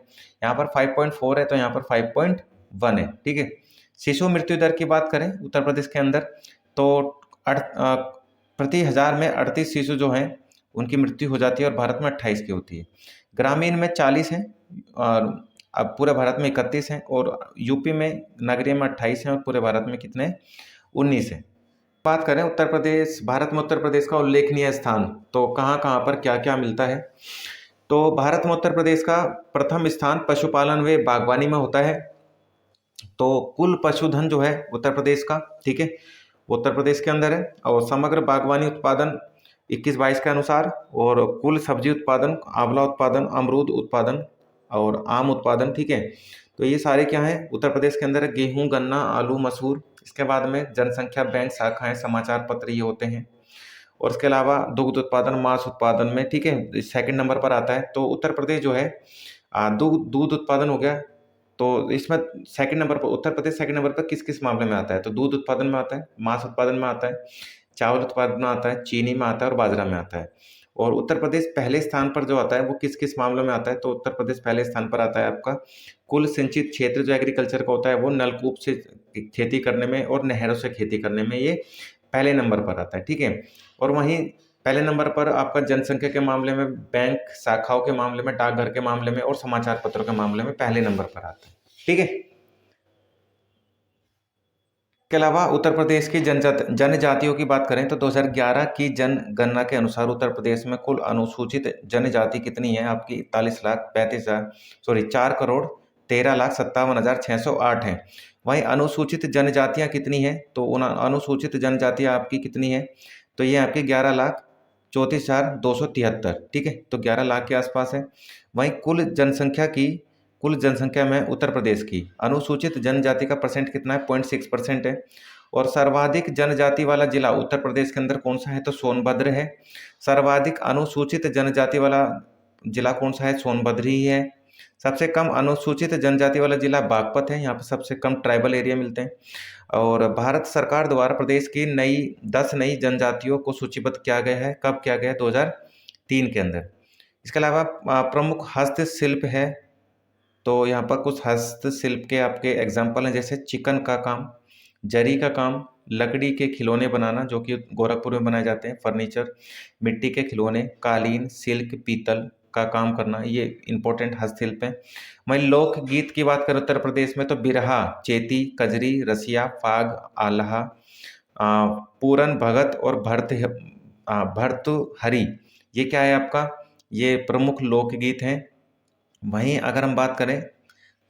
यहाँ पर 5.4 है, तो यहाँ पर 5.1 है। ठीक है। शिशु मृत्यु दर की बात करें उत्तर प्रदेश के अंदर तो प्रति हजार में 38 शिशु जो हैं उनकी मृत्यु हो जाती है, और भारत में 28 की होती है। ग्रामीण में 40 है, और अब पूरे भारत में 31 हैं, और यूपी में नगरीय में 28 हैं, और पूरे भारत में कितने 19 हैं। बात करें उत्तर प्रदेश, भारत में उत्तर प्रदेश का उल्लेखनीय स्थान, तो कहाँ कहाँ पर क्या क्या मिलता है। तो भारत में उत्तर प्रदेश का प्रथम स्थान पशुपालन व बागवानी में होता है। तो कुल पशुधन जो है उत्तर प्रदेश का, ठीक है, उत्तर प्रदेश के अंदर है। और समग्र बागवानी उत्पादन 21-22 के अनुसार, और कुल सब्जी उत्पादन, आंवला उत्पादन, अमरूद उत्पादन और आम उत्पादन, ठीक है। तो ये सारे क्या हैं उत्तर प्रदेश के अंदर, गेहूं, गन्ना, आलू, मसूर। इसके बाद में जनसंख्या बैंक, शाखाएं, समाचार पत्र ये होते हैं। और इसके अलावा दुग्ध उत्पादन, मांस उत्पादन में, ठीक है, सेकंड नंबर पर आता है। तो उत्तर प्रदेश जो है दूध दूध उत्पादन हो गया, तो इसमें सेकंड नंबर पर उत्तर प्रदेश सेकंड नंबर पर किस किस मामले में आता है, तो दूध उत्पादन में आता है, मांस उत्पादन में आता है, चावल उत्पादन में आता है, चीनी में आता है और बाजरा में आता है। और उत्तर प्रदेश पहले स्थान पर जो आता है वो किस किस मामलों में आता है, तो उत्तर प्रदेश पहले स्थान पर आता है आपका कुल सिंचित क्षेत्र जो एग्रीकल्चर का होता है वो नलकूप से खेती करने में और नहरों से खेती करने में, ये पहले नंबर पर आता है। ठीक है। और वहीं पहले नंबर पर आपका जनसंख्या के मामले में, बैंक शाखाओं के मामले में, डाकघर के मामले में और समाचार पत्रों के मामले में पहले नंबर पर आता है। ठीक है। के अलावा उत्तर प्रदेश की जनजातियों की बात करें तो 2011 की जनगणना के अनुसार उत्तर प्रदेश में कुल अनुसूचित जनजाति कितनी है आपकी 4,13,608 है। वहीं अनुसूचित जनजातियां कितनी है, तो उन अनुसूचित जनजातियां आपकी कितनी है, तो ये आपकी 11,34,273। ठीक है, तो 11 लाख के आसपास है। वहीं कुल जनसंख्या में उत्तर प्रदेश की अनुसूचित जनजाति का परसेंट कितना है, 0.6% है। और सर्वाधिक जनजाति वाला जिला उत्तर प्रदेश के अंदर कौन सा है, तो सोनभद्र है। सर्वाधिक अनुसूचित जनजाति वाला जिला कौन सा है, सोनभद्र ही है। सबसे कम अनुसूचित जनजाति वाला जिला बागपत है, यहाँ पर सबसे कम ट्राइबल एरिया मिलते हैं। और भारत सरकार द्वारा प्रदेश की 10 नई जनजातियों को सूचीबद्ध किया गया है, कब किया गया है, 2003 के अंदर। इसके अलावा प्रमुख हस्तशिल्प है, तो यहाँ पर कुछ हस्तशिल्प के आपके एग्जाम्पल हैं, जैसे चिकन का काम, जरी का काम, लकड़ी के खिलौने बनाना जो कि गोरखपुर में बनाए जाते हैं, फर्नीचर, मिट्टी के खिलौने, कालीन, सिल्क, पीतल का काम करना, ये इंपॉर्टेंट हस्तशिल्प है। वहीं लोकगीत की बात करें उत्तर प्रदेश में तो बिरहा, चेती, कजरी, रसिया, फाग, आल्हा, पूरन भगत और भर्तृहरि, ये क्या है आपका, ये प्रमुख लोकगीत हैं। वहीं अगर हम बात करें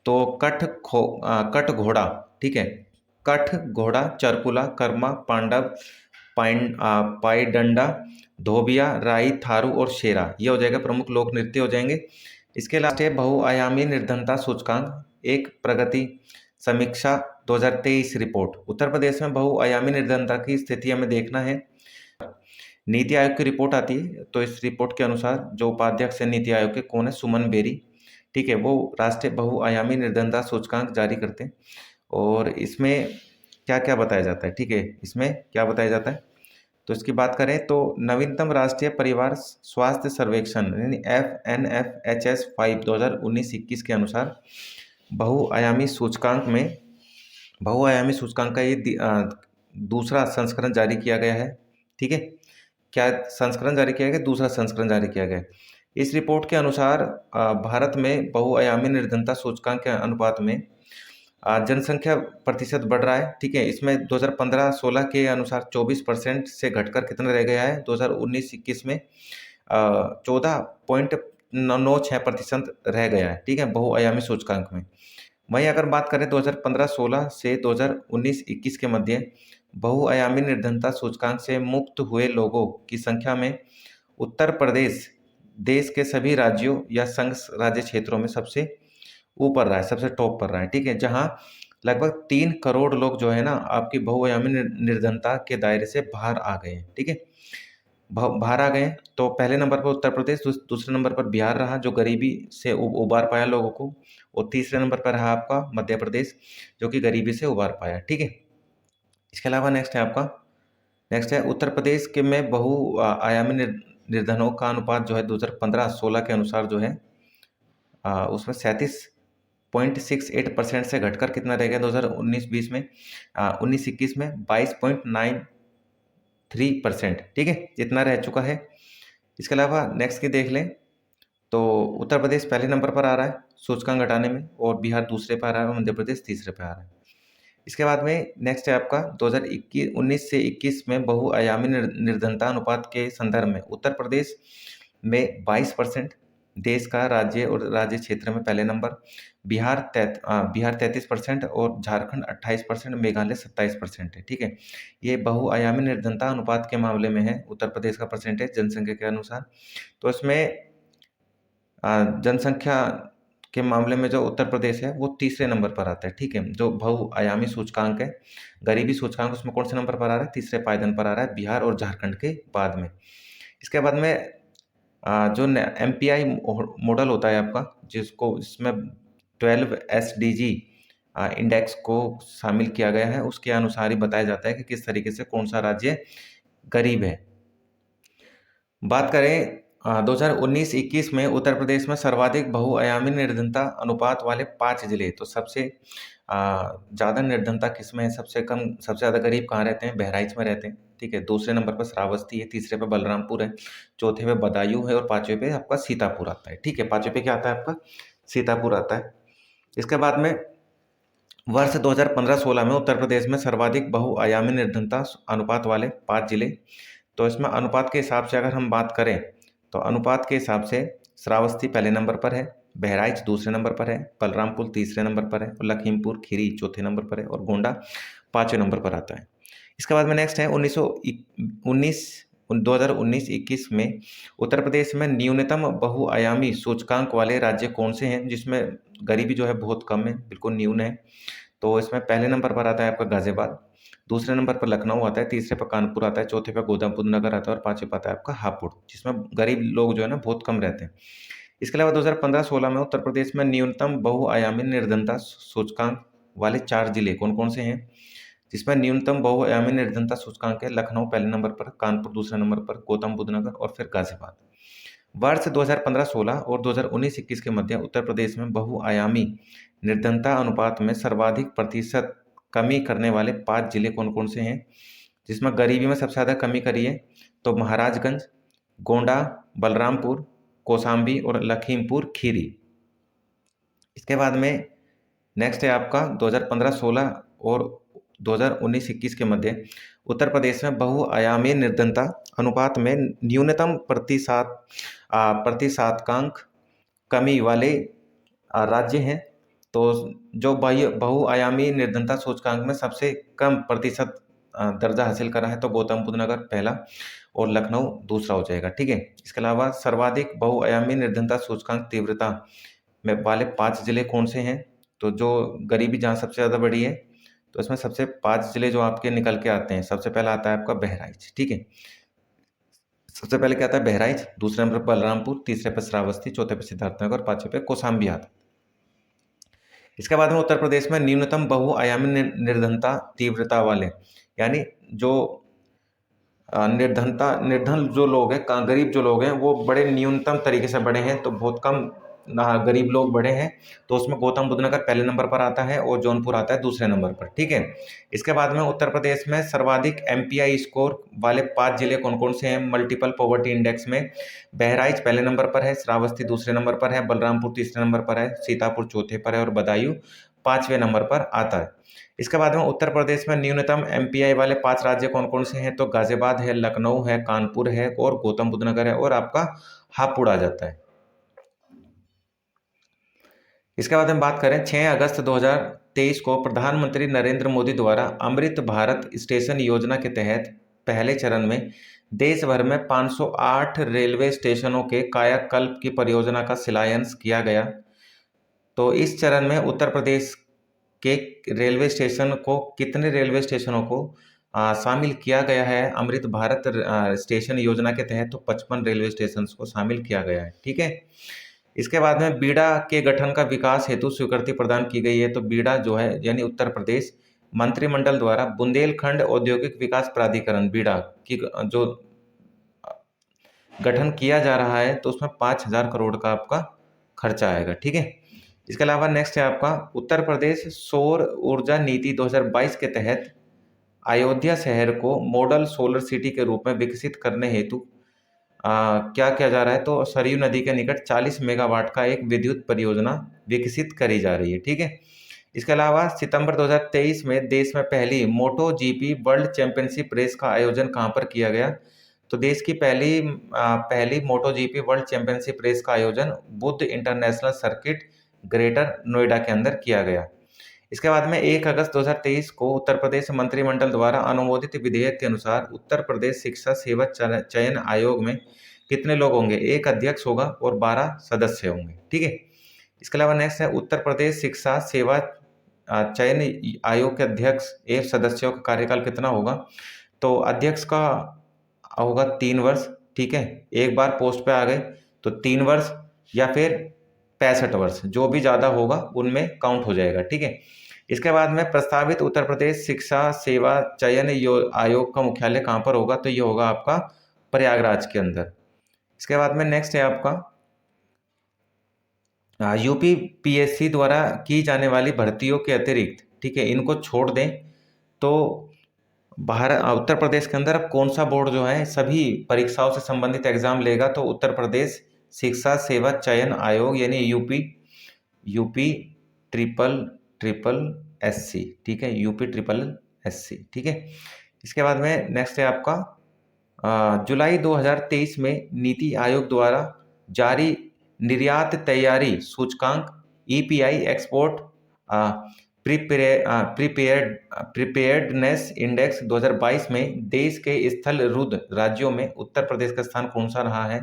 तो कठ घोड़ा, ठीक है, कठ घोड़ा, चरकुला, कर्मा, पांडव, पाईडंडा, धोबिया, राई, थारू और शेरा, ये हो जाएगा प्रमुख लोक नृत्य हो जाएंगे। इसके अलावा बहुआयामी निर्धनता सूचकांक एक प्रगति समीक्षा 2023 रिपोर्ट, उत्तर प्रदेश में बहुआयामी निर्धनता की स्थिति हमें देखना है। नीति आयोग की रिपोर्ट आती है, तो इस रिपोर्ट के अनुसार जो उपाध्यक्ष है नीति आयोग के कौन है, सुमन बेरी। ठीक है, वो राष्ट्रीय बहुआयामी निर्धनता सूचकांक जारी करते हैं। और इसमें क्या क्या बताया जाता है, ठीक है, इसमें क्या बताया जाता है, तो इसकी बात करें तो नवीनतम राष्ट्रीय परिवार स्वास्थ्य सर्वेक्षण यानी FNFHS 5 2019-21 के अनुसार बहुआयामी सूचकांक का ये दूसरा संस्करण जारी किया गया है। ठीक है, क्या संस्करण जारी किया गया, दूसरा संस्करण जारी किया गया। इस रिपोर्ट के अनुसार भारत में बहुआयामी निर्धनता सूचकांक के अनुपात में जनसंख्या प्रतिशत बढ़ रहा है। ठीक है, इसमें 2015-16 के अनुसार 24% से घटकर कितना रह गया है, 2019-21 में 14.96% रह गया है। ठीक है, बहुआयामी सूचकांक में। वहीं अगर बात करें 2015-16 से 2019-21 के मध्य बहुआयामी निर्धनता सूचकांक से मुक्त हुए लोगों की संख्या में उत्तर प्रदेश देश के सभी राज्यों या संघ राज्य क्षेत्रों में सबसे ऊपर रहा है, सबसे टॉप पर रहा है। ठीक है, जहां लगभग 3 करोड़ लोग जो है ना आपकी बहुआयामी निर्धनता के दायरे से बाहर आ गए हैं। ठीक है, बाहर आ गए, तो पहले नंबर पर उत्तर प्रदेश, दूसरे नंबर पर बिहार रहा जो गरीबी से उबार पाया लोगों को, और तीसरे नंबर पर रहा आपका मध्य प्रदेश जो कि गरीबी से उबार पाया। ठीक है, इसके अलावा नेक्स्ट है आपका नेक्स्ट है उत्तर प्रदेश के में आयामी निर्धनों का अनुपात जो है 2015-16 के अनुसार जो है उसमें 37.68% से घटकर कितना रह गया 2019-20 में 19-21 में 22.93%। ठीक है, इतना रह चुका है। इसके अलावा नेक्स्ट की देख लें तो उत्तर प्रदेश पहले नंबर पर आ रहा है सूचकांक घटाने में, और बिहार दूसरे पर आ रहा है, और मध्य प्रदेश तीसरे पर आ रहा है। इसके बाद में नेक्स्ट है आपका 2019 से 21 में बहुआयामी निर्धनता अनुपात के संदर्भ में उत्तर प्रदेश में 22% देश का राज्य और राज्य क्षेत्र में पहले नंबर, बिहार 33% और झारखंड 28%, मेघालय 27% है। ठीक है, ये बहुआयामी निर्धनता अनुपात के मामले में है उत्तर प्रदेश का परसेंटेज जनसंख्या के अनुसार। तो इसमें जनसंख्या के मामले में जो उत्तर प्रदेश है वो तीसरे नंबर पर आता है। ठीक है, जो बहुआयामी सूचकांक है, गरीबी सूचकांक, उसमें कौन से नंबर पर आ रहा है? तीसरे पायदान पर आ रहा है, बिहार और झारखंड के बाद में। इसके बाद में जो MPI मॉडल होता है आपका, जिसको इसमें 12 SDG इंडेक्स को शामिल किया गया है, उसके अनुसार ही बताया जाता है कि किस तरीके से कौन सा राज्य गरीब है। बात करें 2019-21 में उत्तर प्रदेश में सर्वाधिक बहुआयामी निर्धनता अनुपात वाले 5 जिले, तो सबसे ज़्यादा निर्धनता किसमें है? सबसे कम, सबसे ज़्यादा गरीब कहाँ रहते हैं? बहराइच में रहते हैं। ठीक है, दूसरे नंबर पर श्रावस्ती है, तीसरे पे बलरामपुर है, चौथे पे बदायूं है, और पांचवें पे आपका सीतापुर आता है। ठीक है, पांचवें पे क्या आता है आपका? सीतापुर आता है। इसके बाद में वर्ष 2015-16 में उत्तर प्रदेश में सर्वाधिक बहुआयामी निर्धनता अनुपात वाले 5 जिले, तो इसमें अनुपात के हिसाब से अगर हम बात करें तो अनुपात के हिसाब से श्रावस्ती पहले नंबर पर है, बहराइच दूसरे नंबर पर है, बलरामपुर तीसरे नंबर पर है, और लखीमपुर खीरी चौथे नंबर पर है, और गोंडा पाँचवें नंबर पर आता है। इसके बाद में नेक्स्ट है 2019-21 में उत्तर प्रदेश में न्यूनतम बहुआयामी सूचकांक वाले राज्य कौन से हैं जिसमें गरीबी जो है बहुत कम है, बिल्कुल न्यून है? तो इसमें पहले नंबर पर आता है आपका गाजियाबाद, दूसरे नंबर पर लखनऊ आता है, तीसरे पर कानपुर आता है, चौथे पर गौतम बुद्ध नगर आता है, और पांचवें पर आता है आपका हापुड़, जिसमें गरीब लोग जो है ना बहुत कम रहते हैं। इसके अलावा 2015-16 में उत्तर प्रदेश में न्यूनतम बहुआयामी निर्धनता सूचकांक वाले 4 जिले कौन कौन से हैं जिसमें न्यूनतम बहुआयामी निर्धनता सूचकांक है? लखनऊ पहले नंबर पर, कानपुर दूसरे नंबर पर, गौतम बुद्ध नगर, और फिर गाजियाबाद। वर्ष 2015-16 और 2019-21 के मध्य उत्तर प्रदेश में बहुआयामी निर्धनता अनुपात में सर्वाधिक प्रतिशत कमी करने वाले 5 जिले कौन कौन से हैं जिसमें गरीबी में सबसे ज़्यादा कमी करी है? तो महाराजगंज, गोंडा, बलरामपुर, कौशाम्बी और लखीमपुर खीरी। इसके बाद में नेक्स्ट है आपका 2015-16 और 2019-21 के मध्य उत्तर प्रदेश में बहुआयामी निर्धनता अनुपात में न्यूनतम प्रतिशतांक कमी वाले राज्य हैं। तो जो बहुआयामी निर्धनता सूचकांक में सबसे कम प्रतिशत दर्जा हासिल करा है तो गौतम बुद्ध नगर पहला और लखनऊ दूसरा हो जाएगा। ठीक है, इसके अलावा सर्वाधिक बहुआयामी निर्धनता सूचकांक तीव्रता में वाले 5 जिले कौन से हैं? तो जो गरीबी जहाँ सबसे ज़्यादा बढ़ी है तो इसमें सबसे 5 जिले जो आपके निकल के आते हैं, सबसे पहला आता है आपका बहराइच। ठीक है, सबसे पहले क्या आता है? बहराइच, दूसरे नंबर पर बलरामपुर, तीसरे पर श्रावस्ती, चौथे पर सिद्धार्थनगर, पांचवें पे कौशाम्बी आता है। इसके बाद में उत्तर प्रदेश में न्यूनतम बहुआयामी निर्धनता तीव्रता वाले, यानी जो निर्धन जो लोग हैं, गरीब जो लोग हैं वो बड़े न्यूनतम तरीके से बढ़े हैं, तो बहुत कम गरीब लोग बढ़े हैं। तो उसमें गौतम बुद्ध नगर पहले नंबर पर आता है और जौनपुर आता है दूसरे नंबर पर। ठीक है, इसके बाद में उत्तर प्रदेश में सर्वाधिक MPI स्कोर वाले 5 जिले कौन कौन से हैं मल्टीपल पॉवर्टी इंडेक्स में? बहराइच पहले नंबर पर है, श्रावस्ती दूसरे नंबर पर है, बलरामपुर तीसरे नंबर पर है, सीतापुर चौथे पर है, और बदायूं पांचवें नंबर पर आता है। इसके बाद में उत्तर प्रदेश में न्यूनतम MPI वाले 5 राज्य कौन कौन से हैं? तो गाजियाबाद है, लखनऊ है, कानपुर है, और गौतम बुद्ध नगर है, और आपका हापुड़ आ जाता है। इसके बाद हम बात करें 6 अगस्त 2023 को प्रधानमंत्री नरेंद्र मोदी द्वारा अमृत भारत स्टेशन योजना के तहत पहले चरण में देश भर में 508 रेलवे स्टेशनों के कायाकल्प की परियोजना का शिलान्यास किया गया। तो इस चरण में उत्तर प्रदेश के रेलवे स्टेशन को, कितने रेलवे स्टेशनों को शामिल किया गया है अमृत भारत स्टेशन योजना के तहत? तो 55 रेलवे स्टेशन को शामिल किया गया है। ठीक है, इसके बाद में बीडा के गठन का विकास हेतु स्वीकृति प्रदान की गई है। तो बीडा जो है यानी उत्तर प्रदेश मंत्रिमंडल द्वारा बुंदेलखंड औद्योगिक विकास प्राधिकरण बीडा की जो गठन किया जा रहा है, तो उसमें 5,000 करोड़ का आपका खर्चा आएगा। ठीक है। इसके अलावा नेक्स्ट है आपका उत्तर प्रदेश सौर ऊर्जा नीति 2022 के तहत अयोध्या शहर को मॉडल सोलर सिटी के रूप में विकसित करने हेतु क्या किया जा रहा है, तो सरयू नदी के निकट 40 मेगावाट का एक विद्युत परियोजना विकसित करी जा रही है। ठीक है। इसके अलावा सितंबर 2023 में देश में पहली मोटो जीपी वर्ल्ड चैंपियनशिप रेस का आयोजन कहाँ पर किया गया, तो देश की पहली मोटो जीपी वर्ल्ड चैंपियनशिप रेस का आयोजन Buddha international circuit greater Noida के अंदर किया गया। इसके बाद में 1 अगस्त 2023 को उत्तर प्रदेश मंत्रिमंडल द्वारा अनुमोदित विधेयक के अनुसार उत्तर प्रदेश शिक्षा सेवा चयन आयोग में कितने लोग होंगे, एक अध्यक्ष होगा और 12 सदस्य होंगे। ठीक है। इसके अलावा नेक्स्ट है उत्तर प्रदेश शिक्षा सेवा चयन आयोग के अध्यक्ष एवं सदस्यों का कार्यकाल कितना होगा, तो अध्यक्ष का होगा 3 वर्ष। ठीक है। एक बार पोस्ट पे आ गए तो 3 वर्ष या फिर 65 वर्ष, जो भी ज़्यादा होगा उनमें काउंट हो जाएगा। ठीक है। इसके बाद में प्रस्तावित उत्तर प्रदेश शिक्षा सेवा चयन आयोग का मुख्यालय कहाँ पर होगा, तो ये होगा आपका प्रयागराज के अंदर। इसके बाद में नेक्स्ट है आपका यूपी पीएससी द्वारा की जाने वाली भर्तियों के अतिरिक्त, ठीक है, इनको छोड़ दें तो उत्तर प्रदेश के अंदर अब कौन सा बोर्ड जो है सभी परीक्षाओं से संबंधित एग्जाम लेगा, तो उत्तर प्रदेश शिक्षा सेवा चयन आयोग यानी यूपी ट्रिपल एससी। ठीक है। UP triple SC. ठीक है। इसके बाद में नेक्स्ट है आपका जुलाई 2023 में नीति आयोग द्वारा जारी निर्यात तैयारी सूचकांक ईपीआई एक्सपोर्ट प्रिपेयर्डनेस इंडेक्स 2022 में देश के स्थल रुद्ध राज्यों में उत्तर प्रदेश का स्थान कौन सा रहा है,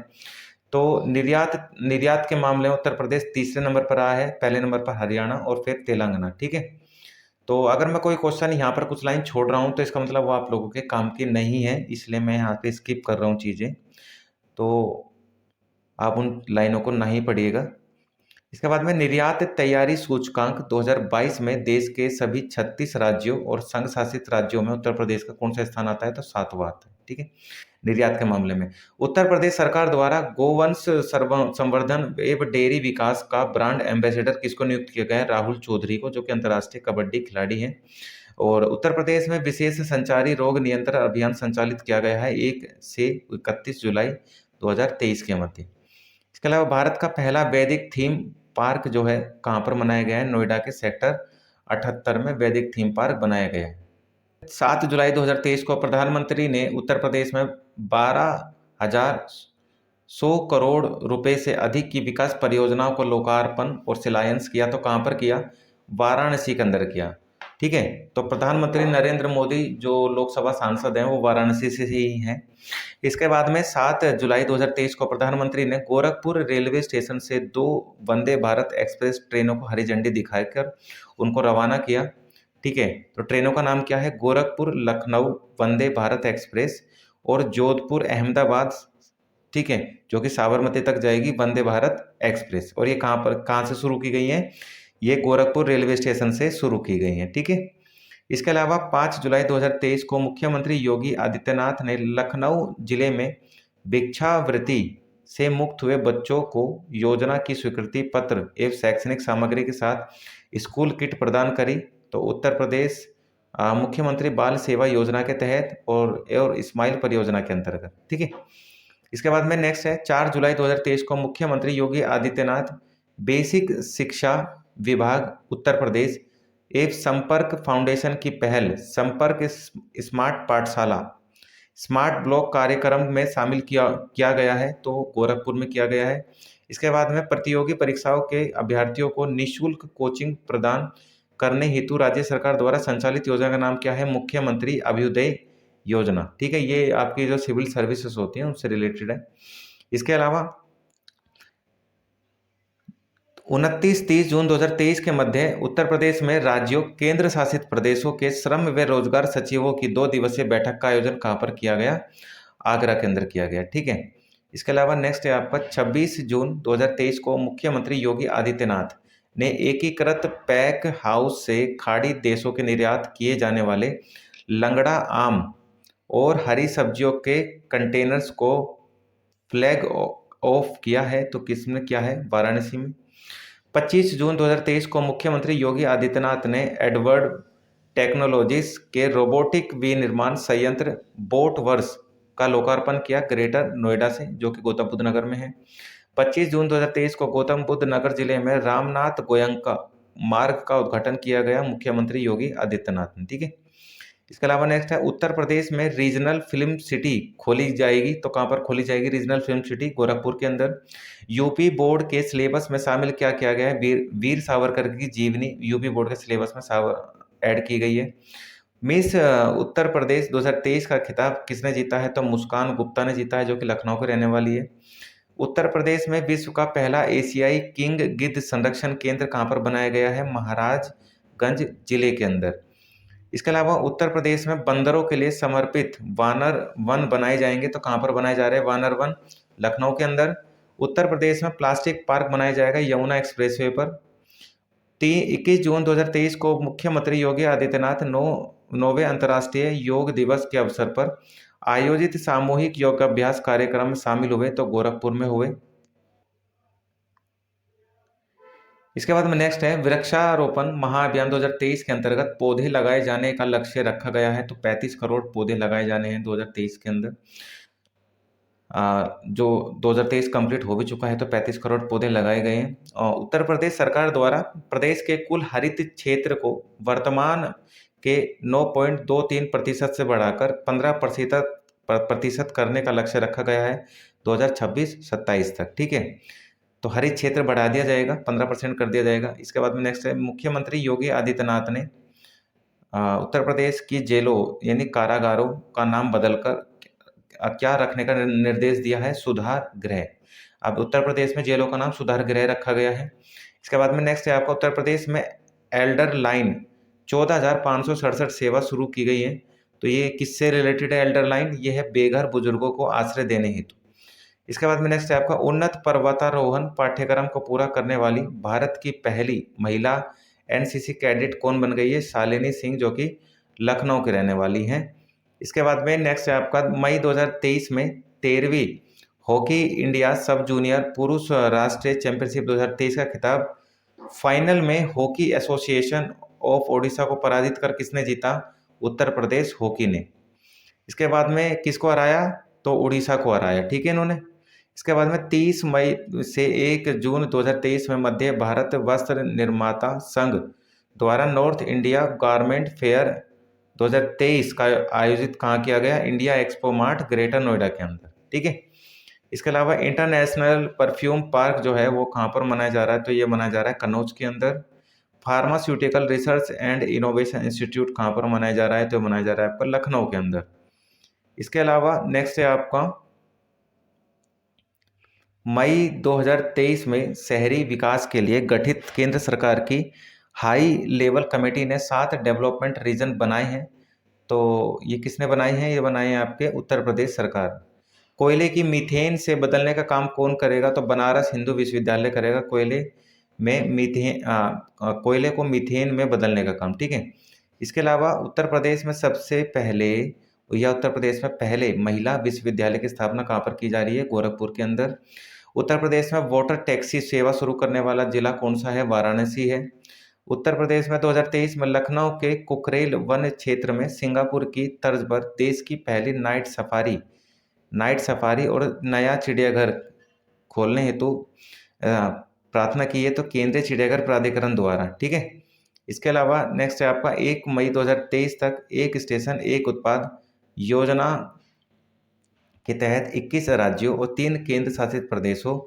तो निर्यात के मामले में उत्तर प्रदेश तीसरे नंबर पर आया है, पहले नंबर पर हरियाणा और फिर तेलंगाना। ठीक है। तो अगर मैं कोई क्वेश्चन यहाँ पर कुछ लाइन छोड़ रहा हूँ तो इसका मतलब वो आप लोगों के काम की नहीं है, इसलिए मैं यहाँ पे स्किप कर रहा हूँ चीज़ें, तो आप उन लाइनों को नहीं पढ़िएगा। इसके बाद में निर्यात तैयारी सूचकांक 2022 में देश के सभी 36 राज्यों और संघ शासित राज्यों में उत्तर प्रदेश का कौन सा स्थान आता है, तो 7वां आता है। ठीक है। निर्यात के मामले में उत्तर प्रदेश सरकार द्वारा गोवंश संवर्धन एवं डेयरी विकास का ब्रांड एम्बेसडर किसको नियुक्त किया गया है, राहुल चौधरी को, जो कि अंतर्राष्ट्रीय कबड्डी खिलाड़ी हैं। और उत्तर प्रदेश में विशेष संचारी रोग नियंत्रण अभियान संचालित किया गया है 1 से 31 जुलाई 2023 के मध्य। इसके अलावा भारत का पहला वैदिक थीम पार्क जो है कहाँ पर बनाया गया है, नोएडा के सेक्टर 78 में वैदिक थीम पार्क बनाया गया है। 7 जुलाई 2023 को प्रधानमंत्री ने उत्तर प्रदेश में 12,100 करोड़ रुपए से अधिक की विकास परियोजनाओं को लोकार्पण और शिलान्यास किया, तो कहाँ पर किया, वाराणसी के अंदर किया। ठीक है। तो प्रधानमंत्री नरेंद्र मोदी जो लोकसभा सांसद हैं वो वाराणसी से ही हैं। इसके बाद में 7 जुलाई 2023 को प्रधानमंत्री ने गोरखपुर रेलवे स्टेशन से 2 वंदे भारत एक्सप्रेस ट्रेनों को हरी झंडी दिखाकर उनको रवाना किया। ठीक है। तो ट्रेनों का नाम क्या है, गोरखपुर लखनऊ वंदे भारत एक्सप्रेस और जोधपुर अहमदाबाद, ठीक है, जो कि साबरमती तक जाएगी वंदे भारत एक्सप्रेस। और ये कहाँ से शुरू की गई है, ये गोरखपुर रेलवे स्टेशन से शुरू की गई है। ठीक है। इसके अलावा 5 जुलाई 2023 को मुख्यमंत्री योगी आदित्यनाथ ने लखनऊ जिले में भिक्षावृत्ति से मुक्त हुए बच्चों को योजना की स्वीकृति पत्र एवं शैक्षणिक सामग्री के साथ स्कूल किट प्रदान करी। तो उत्तर प्रदेश मुख्यमंत्री बाल सेवा योजना के तहत और इस्माइल परियोजना के अंतर्गत। ठीक है। इसके बाद में नेक्स्ट है 4 जुलाई 2023 को मुख्यमंत्री योगी आदित्यनाथ बेसिक शिक्षा विभाग उत्तर प्रदेश एवं संपर्क फाउंडेशन की पहल संपर्क स्मार्ट पाठशाला स्मार्ट ब्लॉक कार्यक्रम में शामिल किया गया है, तो गोरखपुर में किया गया है। इसके बाद में प्रतियोगी परीक्षाओं के अभ्यर्थियों को निःशुल्क कोचिंग प्रदान करने हेतु राज्य सरकार द्वारा संचालित योजना का नाम क्या है, मुख्यमंत्री अभ्युदय योजना। ठीक है। ये आपकी जो सिविल सर्विसेज होती हैं उनसे रिलेटेड है। इसके अलावा 29-30 जून 2023 के मध्य उत्तर प्रदेश में राज्यों केंद्र शासित प्रदेशों के श्रम व रोजगार सचिवों की 2 दिवसीय बैठक का आयोजन कहाँ पर किया गया, आगरा के अंदर किया गया। ठीक है। इसके अलावा नेक्स्ट है आपका 26 जून 2023 को मुख्यमंत्री योगी आदित्यनाथ ने एकीकृत पैक हाउस से खाड़ी देशों के निर्यात किए जाने वाले लंगड़ा आम और हरी सब्जियों के कंटेनर्स को फ्लैग ऑफ किया है। तो किसने किया है? वाराणसी में। 25 जून 2023 को मुख्यमंत्री योगी आदित्यनाथ ने एडवर्ड टेक्नोलॉजीज के रोबोटिक विनिर्माण संयंत्र बोट वर्स का लोकार्पण किया ग्रेटर नोएडा से, जो कि गौतम बुद्ध नगर में है। 25 जून 2023 को गौतम बुद्ध नगर जिले में रामनाथ गोयंका मार्ग का उद्घाटन किया गया मुख्यमंत्री योगी आदित्यनाथ ने। ठीक है। इसके अलावा नेक्स्ट है, उत्तर प्रदेश में रीजनल फिल्म सिटी खोली जाएगी। तो कहाँ पर खोली जाएगी रीजनल फिल्म सिटी? गोरखपुर के अंदर। यूपी बोर्ड के सिलेबस में शामिल क्या किया गया है? वीर सावरकर की जीवनी यूपी बोर्ड के सिलेबस में ऐड की गई है। मिस उत्तर प्रदेश 2023 का खिताब किसने जीता है? तो मुस्कान गुप्ता ने जीता है, जो कि लखनऊ की रहने वाली है। उत्तर प्रदेश में विश्व का पहला एशियाई किंग गिद्ध संरक्षण केंद्र कहाँ पर बनाया गया है? महाराजगंज जिले के अंदर। इसके अलावा उत्तर प्रदेश में बंदरों के लिए समर्पित वानर वन बनाए जाएंगे। तो कहाँ पर बनाए जा रहे हैं वानर वन? लखनऊ के अंदर। उत्तर प्रदेश में प्लास्टिक पार्क बनाया जाएगा यमुना एक्सप्रेसवे पर। 21 जून 2023 को मुख्यमंत्री योगी आदित्यनाथ 9वें अंतर्राष्ट्रीय योग दिवस के अवसर पर आयोजित सामूहिक योगाभ्यास कार्यक्रम में शामिल हुए। तो गोरखपुर में हुए। इसके बाद में नेक्स्ट है, वृक्षारोपण महाअभियान 2023 के अंतर्गत पौधे लगाए जाने का लक्ष्य रखा गया है। तो 35 करोड़ पौधे लगाए जाने हैं 2023 के अंदर। जो 2023 कंप्लीट हो भी चुका है, तो 35 करोड़ पौधे लगाए गए हैं। और उत्तर प्रदेश सरकार द्वारा प्रदेश के कुल हरित क्षेत्र को वर्तमान के 9.23% से बढ़ाकर 15% करने का लक्ष्य रखा गया है 2026-27 तक। ठीक है। तो हरित क्षेत्र बढ़ा दिया जाएगा, 15% कर दिया जाएगा। इसके बाद में नेक्स्ट है, मुख्यमंत्री योगी आदित्यनाथ ने उत्तर प्रदेश की जेलों यानी कारागारों का नाम बदलकर क्या रखने का निर्देश दिया है? सुधार गृह। अब उत्तर प्रदेश में जेलों का नाम सुधार गृह रखा गया है। इसके बाद में नेक्स्ट है आपका, उत्तर प्रदेश में एल्डर लाइन 14,567 सेवा शुरू की गई है। तो ये किससे रिलेटेड है एल्डर लाइन? ये है बेघर बुजुर्गों को आश्रय देने हेतु। इसके बाद में नेक्स्ट है आपका, उन्नत पर्वतारोहण पाठ्यक्रम को पूरा करने वाली भारत की पहली महिला एनसीसी कैडेट कौन बन गई है? शालिनी सिंह, जो कि लखनऊ की रहने वाली हैं। इसके बाद में नेक्स्ट है आपका, मई 2023 में 13वीं हॉकी इंडिया सब जूनियर पुरुष राष्ट्रीय चैंपियनशिप 2023 का खिताब फाइनल में हॉकी एसोसिएशन ऑफ ओडिशा को पराजित कर किसने जीता? उत्तर प्रदेश हॉकी ने। इसके बाद में किसको हराया? तो उड़ीसा को हराया। ठीक है इन्होंने। इसके बाद में 30 मई से 1 जून 2023 में मध्य भारत वस्त्र निर्माता संघ द्वारा नॉर्थ इंडिया गारमेंट फेयर 2023 का आयोजित कहाँ किया गया? India expo mart greater Noida के अंदर। ठीक है। इसके अलावा इंटरनेशनल परफ्यूम पार्क जो है वो कहाँ पर मनाया जा रहा है? तो ये मनाया जा रहा है कन्नौज के अंदर। Pharmaceutical research and innovation institute कहाँ पर मनाया जा रहा है? तो मनाया जा रहा है आपका लखनऊ के अंदर। इसके अलावा नेक्स्ट है आपका, मई 2023 में शहरी विकास के लिए गठित केंद्र सरकार की हाई लेवल कमेटी ने 7 डेवलपमेंट रीजन बनाए हैं। तो ये किसने बनाए हैं? ये बनाए हैं आपके उत्तर प्रदेश सरकार। कोयले की मीथेन से बदलने का काम कौन करेगा? तो बनारस हिंदू विश्वविद्यालय करेगा कोयले को मीथेन में बदलने का काम। ठीक है। इसके अलावा उत्तर प्रदेश में पहले महिला विश्वविद्यालय की स्थापना कहाँ पर की जा रही है? गोरखपुर के अंदर। उत्तर प्रदेश में वाटर टैक्सी सेवा शुरू करने वाला जिला कौन सा है? वाराणसी है। उत्तर प्रदेश में 2023 में लखनऊ के कुकरेल वन क्षेत्र में सिंगापुर की तर्ज पर देश की पहली नाइट सफारी और नया चिड़ियाघर खोलने हेतु प्रार्थना की है, तो केंद्रीय चिड़ियाघर प्राधिकरण द्वारा। ठीक है। इसके अलावा नेक्स्ट है आपका, 1 मई 2023 तक एक स्टेशन एक उत्पाद योजना के तहत 21 राज्यों और 3 केंद्र शासित प्रदेशों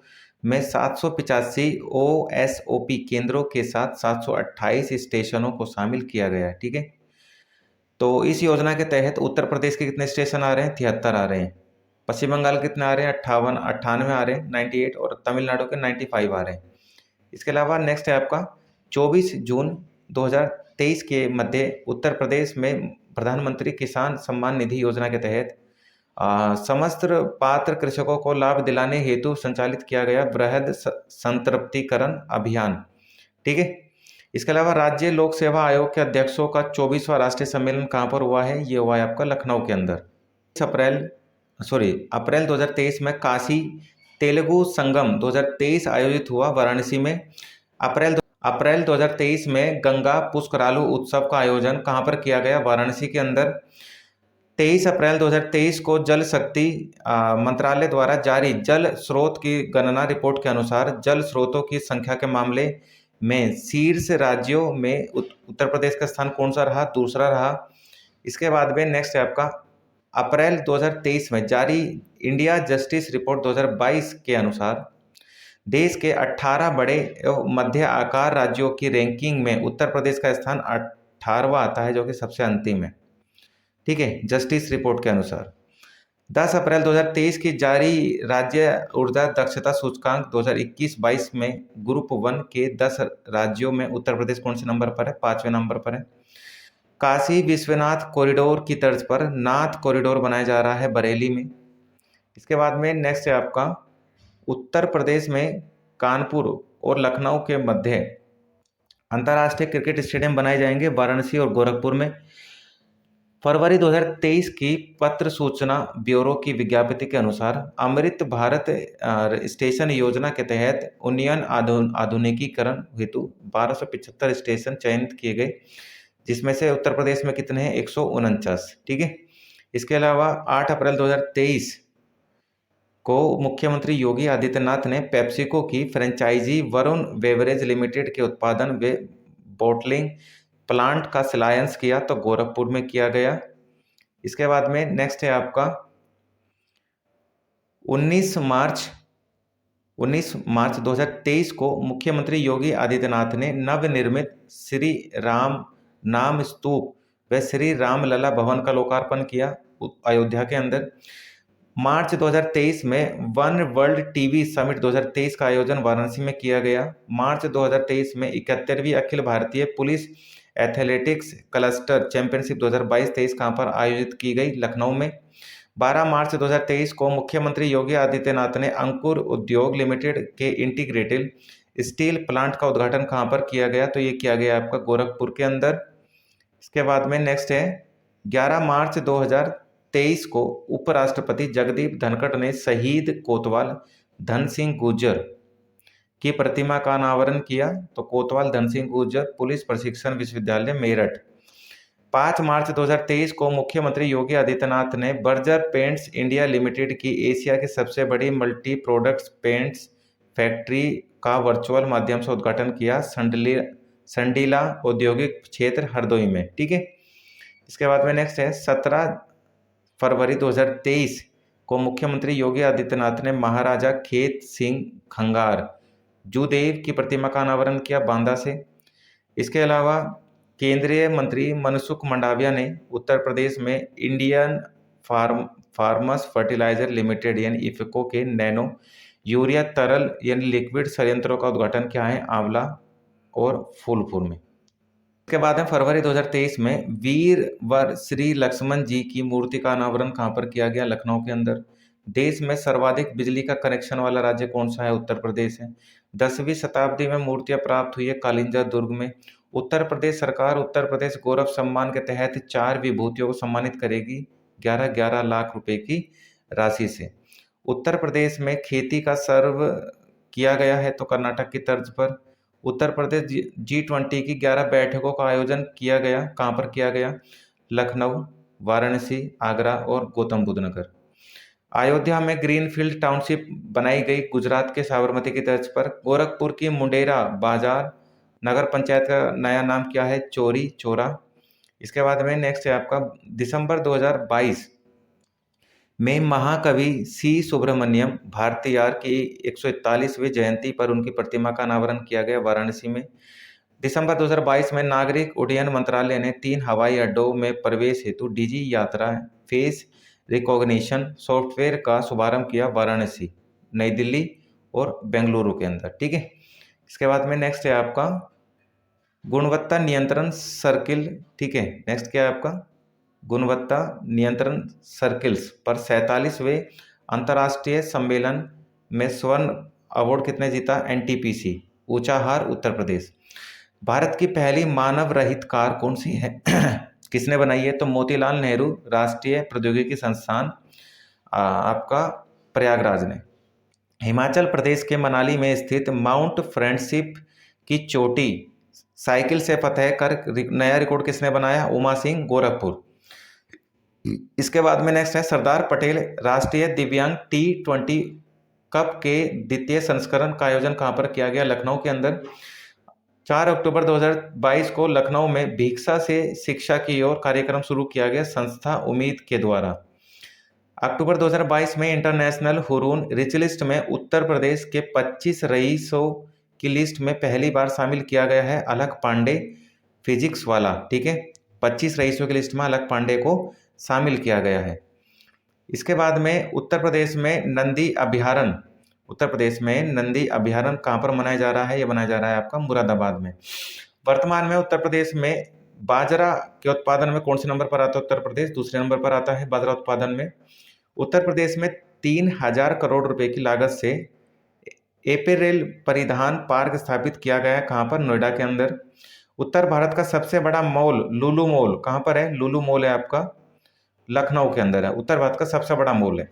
में 785 OSOP केंद्रों के साथ 728 स्टेशनों को शामिल किया गया है। ठीक है। तो इस योजना के तहत उत्तर प्रदेश के कितने स्टेशन आ रहे हैं? 73 आ रहे हैं। पश्चिम बंगाल कितने आ रहे हैं? 98 आ रहे हैं, 98। और तमिलनाडु के 95 आ रहे हैं। इसके अलावा नेक्स्ट है आपका, 24 जून 2023 के मध्य उत्तर प्रदेश में प्रधानमंत्री किसान सम्मान निधि योजना के तहत समस्त पात्र कृषकों को लाभ दिलाने हेतु संचालित किया गया वृहद संतृप्तिकरण अभियान। ठीक है। इसके अलावा राज्य लोक सेवा आयोग के अध्यक्षों का 24वां राष्ट्रीय सम्मेलन कहाँ पर हुआ है? ये हुआ है आपका लखनऊ के अंदर। अप्रैल 2023 में काशी तेलुगु संगम 2023 आयोजित हुआ वाराणसी में। अप्रैल 2023 में गंगा पुष्करालु उत्सव का आयोजन कहाँ पर किया गया? वाराणसी के अंदर। 23 अप्रैल 2023 को जल शक्ति मंत्रालय द्वारा जारी जल स्रोत की गणना रिपोर्ट के अनुसार जल स्रोतों की संख्या के मामले में शीर्ष राज्यों में उत्तर प्रदेश का स्थान कौन सा रहा? दूसरा रहा। इसके बाद में नेक्स्ट है आपका अप्रैल 2023 में जारी इंडिया जस्टिस रिपोर्ट 2022 के अनुसार देश के 18 बड़े एवं मध्य आकार राज्यों की रैंकिंग में उत्तर प्रदेश का स्थान 18वां आता है, जो कि सबसे अंतिम है। ठीक है, जस्टिस रिपोर्ट के अनुसार 10 अप्रैल 2023 की जारी राज्य ऊर्जा दक्षता सूचकांक 2021-22 में ग्रुप 1 के 10 राज्यों में उत्तर प्रदेश कौन से नंबर पर है? 5वें नंबर पर है। काशी विश्वनाथ कॉरिडोर की तर्ज पर नाथ कॉरिडोर बनाया जा रहा है बरेली में। इसके बाद में नेक्स्ट है आपका उत्तर प्रदेश में कानपुर और लखनऊ के मध्य अंतर्राष्ट्रीय क्रिकेट स्टेडियम बनाए जाएंगे वाराणसी और गोरखपुर में। फरवरी 2023 की पत्र सूचना ब्यूरो की विज्ञप्ति के अनुसार अमृत भारत स्टेशन योजना के तहत उन्नयन आधुनिकीकरण हेतु 1275 स्टेशन चयनित किए गए, जिसमें से उत्तर प्रदेश में कितने हैं? 149। ठीक है। इसके अलावा 8 अप्रैल 2023 को मुख्यमंत्री योगी आदित्यनाथ ने पेप्सिको की फ्रेंचाइजी वरुण बेवरेज लिमिटेड के उत्पादन व बॉटलिंग प्लांट का शिलान्यास किया, तो गोरखपुर में किया गया। इसके बाद में नेक्स्ट है आपका 19 मार्च 2023 को मुख्यमंत्री योगी आदित्यनाथ ने नवनिर्मित श्री राम नाम स्तूप व श्री रामलला भवन का लोकार्पण किया अयोध्या के अंदर। मार्च 2023 में वन वर्ल्ड टीवी समिट 2023 का आयोजन वाराणसी में किया गया। मार्च 2023 में 71वीं Akhil Bharatiya police athletics cluster championship 2022-23 कहाँ पर आयोजित की गई? लखनऊ में। 12 मार्च 2023 को मुख्यमंत्री योगी आदित्यनाथ ने अंकुर उद्योग लिमिटेड के इंटीग्रेटेड स्टील प्लांट का उद्घाटन कहाँ पर किया गया? तो ये किया गया आपका गोरखपुर के अंदर। इसके बाद में नेक्स्ट है 11 मार्च 2023 को उपराष्ट्रपति जगदीप धनखड़ ने शहीद कोतवाल धन सिंह गुर्जर की प्रतिमा का अनावरण किया, तो कोतवाल धन सिंह गुर्जर पुलिस प्रशिक्षण विश्वविद्यालय मेरठ। 5 मार्च 2023 को मुख्यमंत्री योगी आदित्यनाथ ने बर्जर पेंट्स इंडिया लिमिटेड की एशिया की सबसे बड़ी मल्टी प्रोडक्ट्स पेंट्स फैक्ट्री का वर्चुअल माध्यम से उद्घाटन किया संडीला औद्योगिक क्षेत्र हरदोई में। ठीक है। इसके बाद में नेक्स्ट है 17 फरवरी 2023 को मुख्यमंत्री योगी आदित्यनाथ ने महाराजा खेत सिंह खंगार जूदेव की प्रतिमा का अनावरण किया बांदा से। इसके अलावा केंद्रीय मंत्री मनसुख मंडाविया ने उत्तर प्रदेश में इंडियन फार्मर्स फर्टिलाइजर लिमिटेड यानी इफको के नैनो यूरिया तरल यानी लिक्विड संयंत्रों का उद्घाटन किया है आंवला और फूलपुर में। इसके बाद में फरवरी 2023 में वीरवर श्री लक्ष्मण जी की मूर्ति का अनावरण कहाँ पर किया गया? लखनऊ के अंदर। देश में सर्वाधिक बिजली का कनेक्शन वाला राज्य कौन सा है? उत्तर प्रदेश है। 10वीं शताब्दी में मूर्तियां प्राप्त हुई है कालिंजा दुर्ग में। उत्तर प्रदेश सरकार उत्तर प्रदेश गौरव सम्मान के तहत 4 विभूतियों को सम्मानित करेगी 11-11 लाख रुपए की राशि से। उत्तर प्रदेश में खेती का सर्व किया गया है, तो कर्नाटक की तर्ज पर। उत्तर प्रदेश G20 की 11 बैठकों का आयोजन किया गया, कहाँ पर किया गया? लखनऊ, वाराणसी, आगरा और गौतम बुद्ध नगर। अयोध्या में ग्रीनफील्ड टाउनशिप बनाई गई गुजरात के साबरमती की तर्ज पर। गोरखपुर की मुंडेरा बाजार नगर पंचायत का नया नाम क्या है? चोरा। इसके बाद में नेक्स्ट है आपका दिसंबर 2022 में महाकवि सी सुब्रमण्यम भारतीयार की 141वीं जयंती पर उनकी प्रतिमा का अनावरण किया गया वाराणसी में। दिसंबर 2022 में नागरिक उड्डयन मंत्रालय ने 3 हवाई अड्डों में प्रवेश हेतु डिजी यात्रा फेस रिकॉग्निशन सॉफ्टवेयर का शुभारंभ किया वाराणसी, नई दिल्ली और बेंगलुरु के अंदर। ठीक है। इसके बाद में नेक्स्ट है आपका गुणवत्ता नियंत्रण सर्किल। ठीक है। नेक्स्ट क्या है आपका गुणवत्ता नियंत्रण सर्किल्स पर 47वें अंतर्राष्ट्रीय सम्मेलन में स्वर्ण अवार्ड कितने जीता? NTPC ऊंचाहार उत्तर प्रदेश। भारत की पहली मानव रहित कार कौन सी है? किसने बनाई है? तो मोतीलाल नेहरू राष्ट्रीय प्रौद्योगिकी संस्थान आपका प्रयागराज ने। हिमाचल प्रदेश के मनाली में स्थित माउंट फ्रेंडशिप की चोटी साइकिल से फतह कर नया रिकॉर्ड किसने बनाया? उमा सिंह, गोरखपुर। इसके बाद में नेक्स्ट है सरदार पटेल राष्ट्रीय दिव्यांग T20 कप के द्वितीय संस्करण का आयोजन कहां पर किया गया? लखनऊ के अंदर। 4 अक्टूबर 2022 को लखनऊ में भिक्षा से शिक्षा की ओर कार्यक्रम शुरू किया गया संस्था उम्मीद के द्वारा। अक्टूबर 2022 में इंटरनेशनल हुरून रिच लिस्ट में उत्तर प्रदेश के 25 रईसों की लिस्ट में पहली बार शामिल किया गया है अलख पांडे फिजिक्स वाला। ठीक है, 25 रईसों की लिस्ट में अलख पांडे को शामिल किया गया है। इसके बाद में उत्तर प्रदेश में नंदी अभ्यारण्य कहाँ पर मनाया जा रहा है? ये मनाया जा रहा है आपका मुरादाबाद में। वर्तमान में उत्तर प्रदेश में बाजरा के उत्पादन में कौन से नंबर पर आता है? उत्तर प्रदेश दूसरे नंबर पर आता है बाजरा उत्पादन में। उत्तर प्रदेश में 3000 करोड़ रुपए की लागत से एपेरेल परिधान पार्क स्थापित किया गया है कहाँ पर? नोएडा के अंदर। उत्तर भारत का सबसे बड़ा मॉल लुलु मॉल कहाँ पर है? लुलु मॉल है आपका लखनऊ के अंदर है, उत्तर भारत का सबसे बड़ा मॉल है।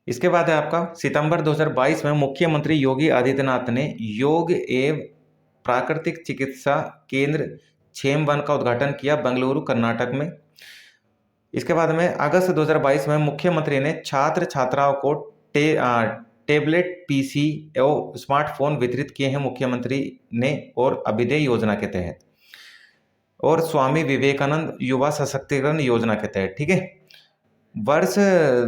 इसके बाद है आपका सितंबर 2022 में मुख्यमंत्री योगी आदित्यनाथ ने योग एवं प्राकृतिक चिकित्सा केंद्र क्षेम1 का उद्घाटन किया बेंगलुरु कर्नाटक में। इसके बाद में अगस्त 2022 में मुख्यमंत्री ने छात्र छात्राओं को टेबलेट पीसी एवं स्मार्टफोन वितरित किए हैं मुख्यमंत्री ने और अभ्युदय योजना के तहत और स्वामी विवेकानंद युवा सशक्तिकरण योजना के तहत। ठीक है, वर्ष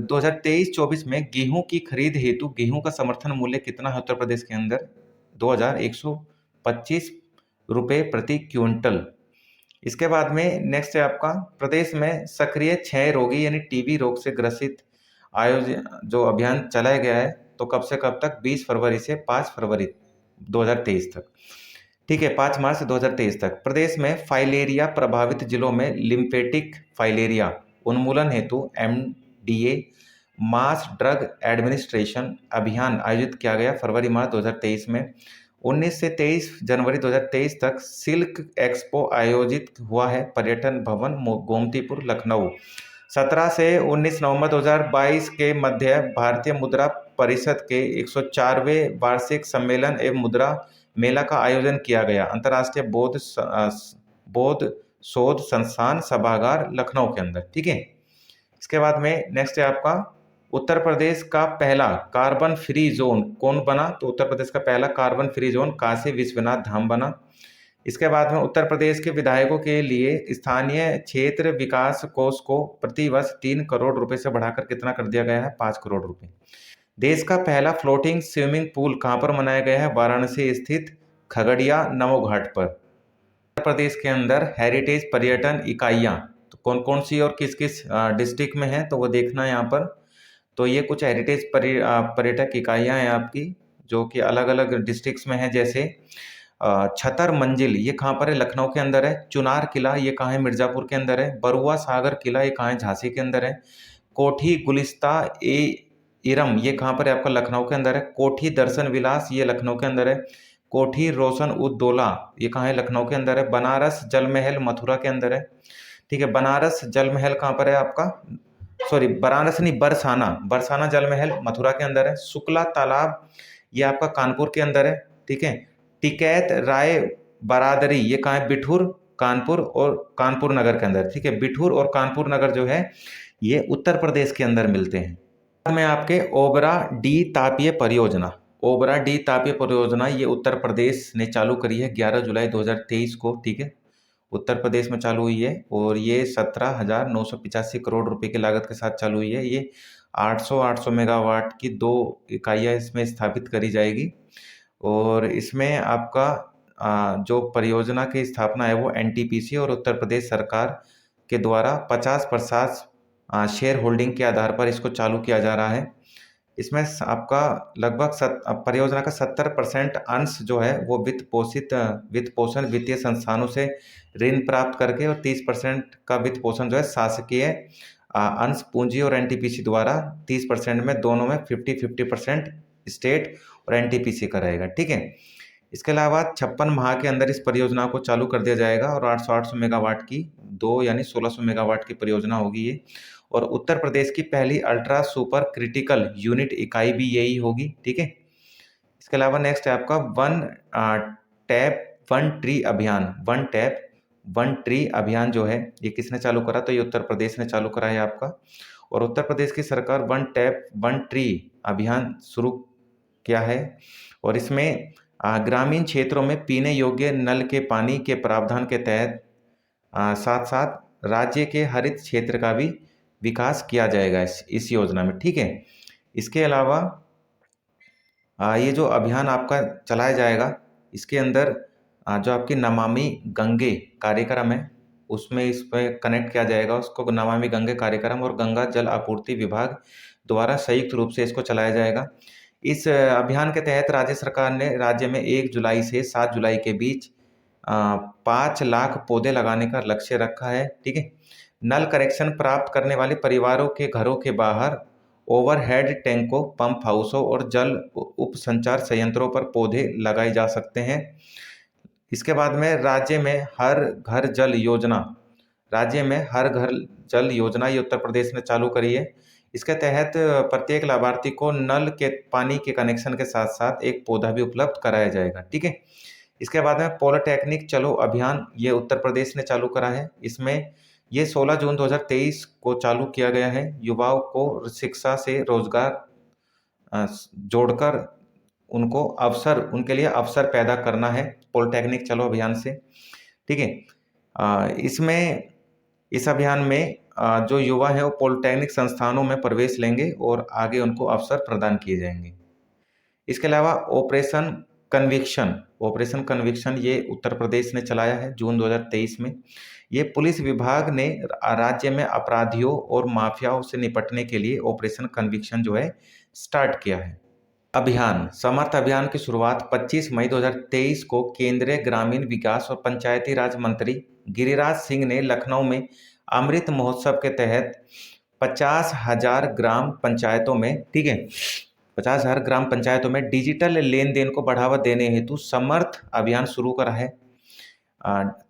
2023-24 में गेहूं की खरीद हेतु गेहूं का समर्थन मूल्य कितना है उत्तर प्रदेश के अंदर? 2125 रुपये प्रति क्विंटल। इसके बाद में नेक्स्ट है आपका प्रदेश में सक्रिय क्षय रोगी यानी टीबी रोग से ग्रसित आयोजन जो अभियान चलाया गया है तो कब से कब तक? 20 फरवरी से 5 फरवरी 2023 तक। ठीक है, 5 मार्च 2023 तक। प्रदेश में फाइलेरिया प्रभावित जिलों में लिम्फेटिक फाइलेरिया उन्मूलन हेतु MDA मास ड्रग एडमिनिस्ट्रेशन अभियान आयोजित किया गया फरवरी मार्च 2023 में। 19 से 23 जनवरी 2023 तक सिल्क एक्सपो आयोजित हुआ है पर्यटन भवन गोमतीपुर लखनऊ। 17 से 19 नवंबर 2022 के मध्य भारतीय मुद्रा परिषद के 104वें वार्षिक सम्मेलन एवं मुद्रा मेला का आयोजन किया गया अंतर्राष्ट्रीय बौद्ध शोध संस्थान सभागार लखनऊ के अंदर। ठीक है, इसके बाद में नेक्स्ट है आपका उत्तर प्रदेश का पहला कार्बन फ्री जोन कौन बना? तो उत्तर प्रदेश का पहला carbon free zone Kashi Vishwanath Dham बना। इसके बाद में उत्तर प्रदेश के विधायकों के लिए स्थानीय क्षेत्र विकास कोष को प्रतिवर्ष 3 करोड़ रुपए से बढ़ाकर कितना कर दिया गया है? 5 करोड़ रुपए। देश का पहला फ्लोटिंग स्विमिंग पूल कहाँ पर बनाया गया है? वाराणसी स्थित खगड़िया नमो घाट पर। उत्तर प्रदेश के अंदर हेरिटेज पर्यटन इकाइयाँ तो कौन कौन सी और किस किस डिस्ट्रिक्ट में है तो वो देखना है यहाँ पर। तो ये कुछ हेरिटेज पर्यटक इकाइयाँ हैं आपकी जो कि अलग अलग डिस्ट्रिक्ट्स में है, जैसे छतर मंजिल ये कहाँ पर है? लखनऊ के अंदर है। चुनार किला ये कहाँ है? मिर्जापुर के अंदर है। बरुआ सागर किला ये कहाँ है? झांसी के अंदर है। कोठी गुलिस्ता ए इरम ये कहाँ पर है? आपका लखनऊ के अंदर है। कोठी दर्शन विलास ये लखनऊ के अंदर है। कोठी रोशन उद्दौला ये कहाँ है? लखनऊ के अंदर है। बनारस जल महल मथुरा के अंदर है। ठीक है, बनारस जल महल कहाँ पर है आपका? सॉरी, बनारस नहीं, बरसाना जल महल मथुरा के अंदर है। शुक्ला तालाब ये आपका कानपुर के अंदर है। ठीक है, टिकैत राय बरादरी ये कहाँ है? बिठूर कानपुर और कानपुर नगर के अंदर। ठीक है, बिठूर और कानपुर नगर जो है ये उत्तर प्रदेश के अंदर मिलते हैं। में आपके ओबरा डी तापीय परियोजना ये उत्तर प्रदेश ने चालू करी है 11 जुलाई 2023 को। ठीक है, उत्तर प्रदेश में चालू हुई है और ये 17,985 करोड़ रुपए की लागत के साथ चालू हुई है। ये 800 मेगावाट की 2 इकाइयाँ इसमें स्थापित करी जाएगी और इसमें आपका जो परियोजना की स्थापना है वो NTPC और उत्तर प्रदेश सरकार के द्वारा 50% शेयर होल्डिंग के आधार पर इसको चालू किया जा रहा है। इसमें आपका लगभग परियोजना का 70% अंश जो है वो वित्त पोषण वित्तीय संस्थानों से ऋण प्राप्त करके और 30% का वित्त पोषण जो है शासकीय अंश पूंजी और NTPC द्वारा 30% में, दोनों में 50-50% स्टेट और NTPC का रहेगा। ठीक है, इसके अलावा 56 माह के अंदर इस परियोजना को चालू कर दिया जाएगा और 800 मेगावाट की दो यानी 1600 मेगावाट की परियोजना होगी ये। और उत्तर प्रदेश की पहली अल्ट्रा सुपर क्रिटिकल यूनिट इकाई भी यही होगी, ठीक है। इसके अलावा नेक्स्ट है आपका टैप वन ट्री अभियान। वन टैप वन ट्री अभियान जो है ये किसने चालू करा, तो ये उत्तर प्रदेश ने चालू करा है आपका। और उत्तर प्रदेश की सरकार वन टैप वन ट्री अभियान शुरू किया है और इसमें ग्रामीण क्षेत्रों में पीने योग्य नल के पानी के प्रावधान के तहत साथ साथ राज्य के हरित क्षेत्र का भी विकास किया जाएगा इस योजना में, ठीक है। इसके अलावा ये जो अभियान आपका चलाया जाएगा इसके अंदर जो आपकी नमामि गंगे कार्यक्रम है उसमें इस पर कनेक्ट किया जाएगा उसको, नमामि गंगे कार्यक्रम, और गंगा जल आपूर्ति विभाग द्वारा संयुक्त रूप से इसको चलाया जाएगा। इस अभियान के तहत राज्य सरकार ने राज्य में 1 जुलाई से 7 जुलाई के बीच 5 लाख पौधे लगाने का लक्ष्य रखा है, ठीक है। नल कनेक्शन प्राप्त करने वाले परिवारों के घरों के बाहर ओवरहेड टैंकों, पंप हाउसों और जल उप संचार संयंत्रों पर पौधे लगाए जा सकते हैं। इसके बाद में राज्य में हर घर जल योजना, राज्य में हर घर जल योजना ये उत्तर प्रदेश ने चालू करी है। इसके तहत प्रत्येक लाभार्थी को नल के पानी के कनेक्शन के साथ साथ एक पौधा भी उपलब्ध कराया जाएगा, ठीक है। इसके बाद में पॉलिटेक्निक चलो अभियान ये उत्तर प्रदेश ने चालू करा है। इसमें ये 16 जून 2023 को चालू किया गया है। युवाओं को शिक्षा से रोजगार जोड़कर उनको अवसर, उनके लिए अवसर पैदा करना है पॉलिटेक्निक चलो अभियान से, ठीक है। इसमें इस अभियान में जो युवा है वो पॉलिटेक्निक संस्थानों में प्रवेश लेंगे और आगे उनको अवसर प्रदान किए जाएंगे। इसके अलावा ऑपरेशन कन्विक्शन, ऑपरेशन कन्विक्शन ये उत्तर प्रदेश ने चलाया है जून 2023 में। ये पुलिस विभाग ने राज्य में अपराधियों और माफियाओं से निपटने के लिए ऑपरेशन कन्विक्शन जो है स्टार्ट किया है। अभियान समर्थ अभियान की शुरुआत 25 मई 2023 को केंद्रीय ग्रामीण विकास और पंचायती राज मंत्री गिरिराज सिंह ने लखनऊ में अमृत महोत्सव के तहत 50,000 ग्राम पंचायतों में, ठीक है, 50,000 ग्राम पंचायतों में डिजिटल लेन देन को बढ़ावा देने हेतु समर्थ अभियान शुरू करा है।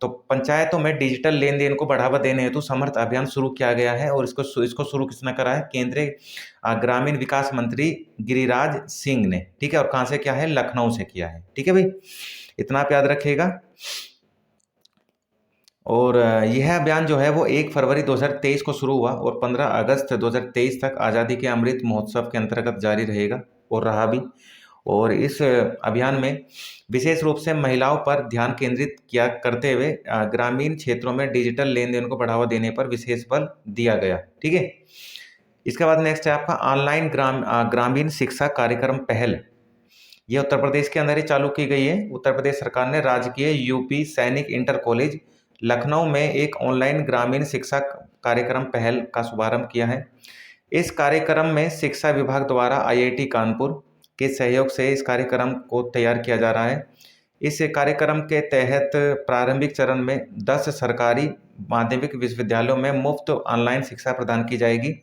तो पंचायतों में डिजिटल लेन देन को बढ़ावा देने हेतु समर्थ अभियान शुरू किया गया है और इसको शुरू किसने करा है, केंद्रीय ग्रामीण विकास मंत्री गिरिराज सिंह ने, ठीक है। और कहाँ से किया है, लखनऊ से किया है, ठीक है भाई, इतना आप याद रखिएगा। और यह अभियान जो है वो 1 फरवरी 2023 को शुरू हुआ और 15 अगस्त 2023 तक आज़ादी के अमृत महोत्सव के अंतर्गत जारी रहेगा और रहा भी। और इस अभियान में विशेष रूप से महिलाओं पर ध्यान केंद्रित किया करते हुए ग्रामीण क्षेत्रों में डिजिटल लेन देन को बढ़ावा देने पर विशेष बल दिया गया, ठीक है। इसके बाद नेक्स्ट है आपका ऑनलाइन ग्रामीण शिक्षा कार्यक्रम पहल। ये उत्तर प्रदेश के अंदर ही चालू की गई है। उत्तर प्रदेश सरकार ने राजकीय यूपी सैनिक इंटर कॉलेज लखनऊ में एक ऑनलाइन ग्रामीण शिक्षा कार्यक्रम पहल का शुभारंभ किया है। इस कार्यक्रम में शिक्षा विभाग द्वारा IIT कानपुर के सहयोग से इस कार्यक्रम को तैयार किया जा रहा है। इस कार्यक्रम के तहत प्रारंभिक चरण में 10 सरकारी माध्यमिक विश्वविद्यालयों में मुफ्त ऑनलाइन शिक्षा प्रदान की जाएगी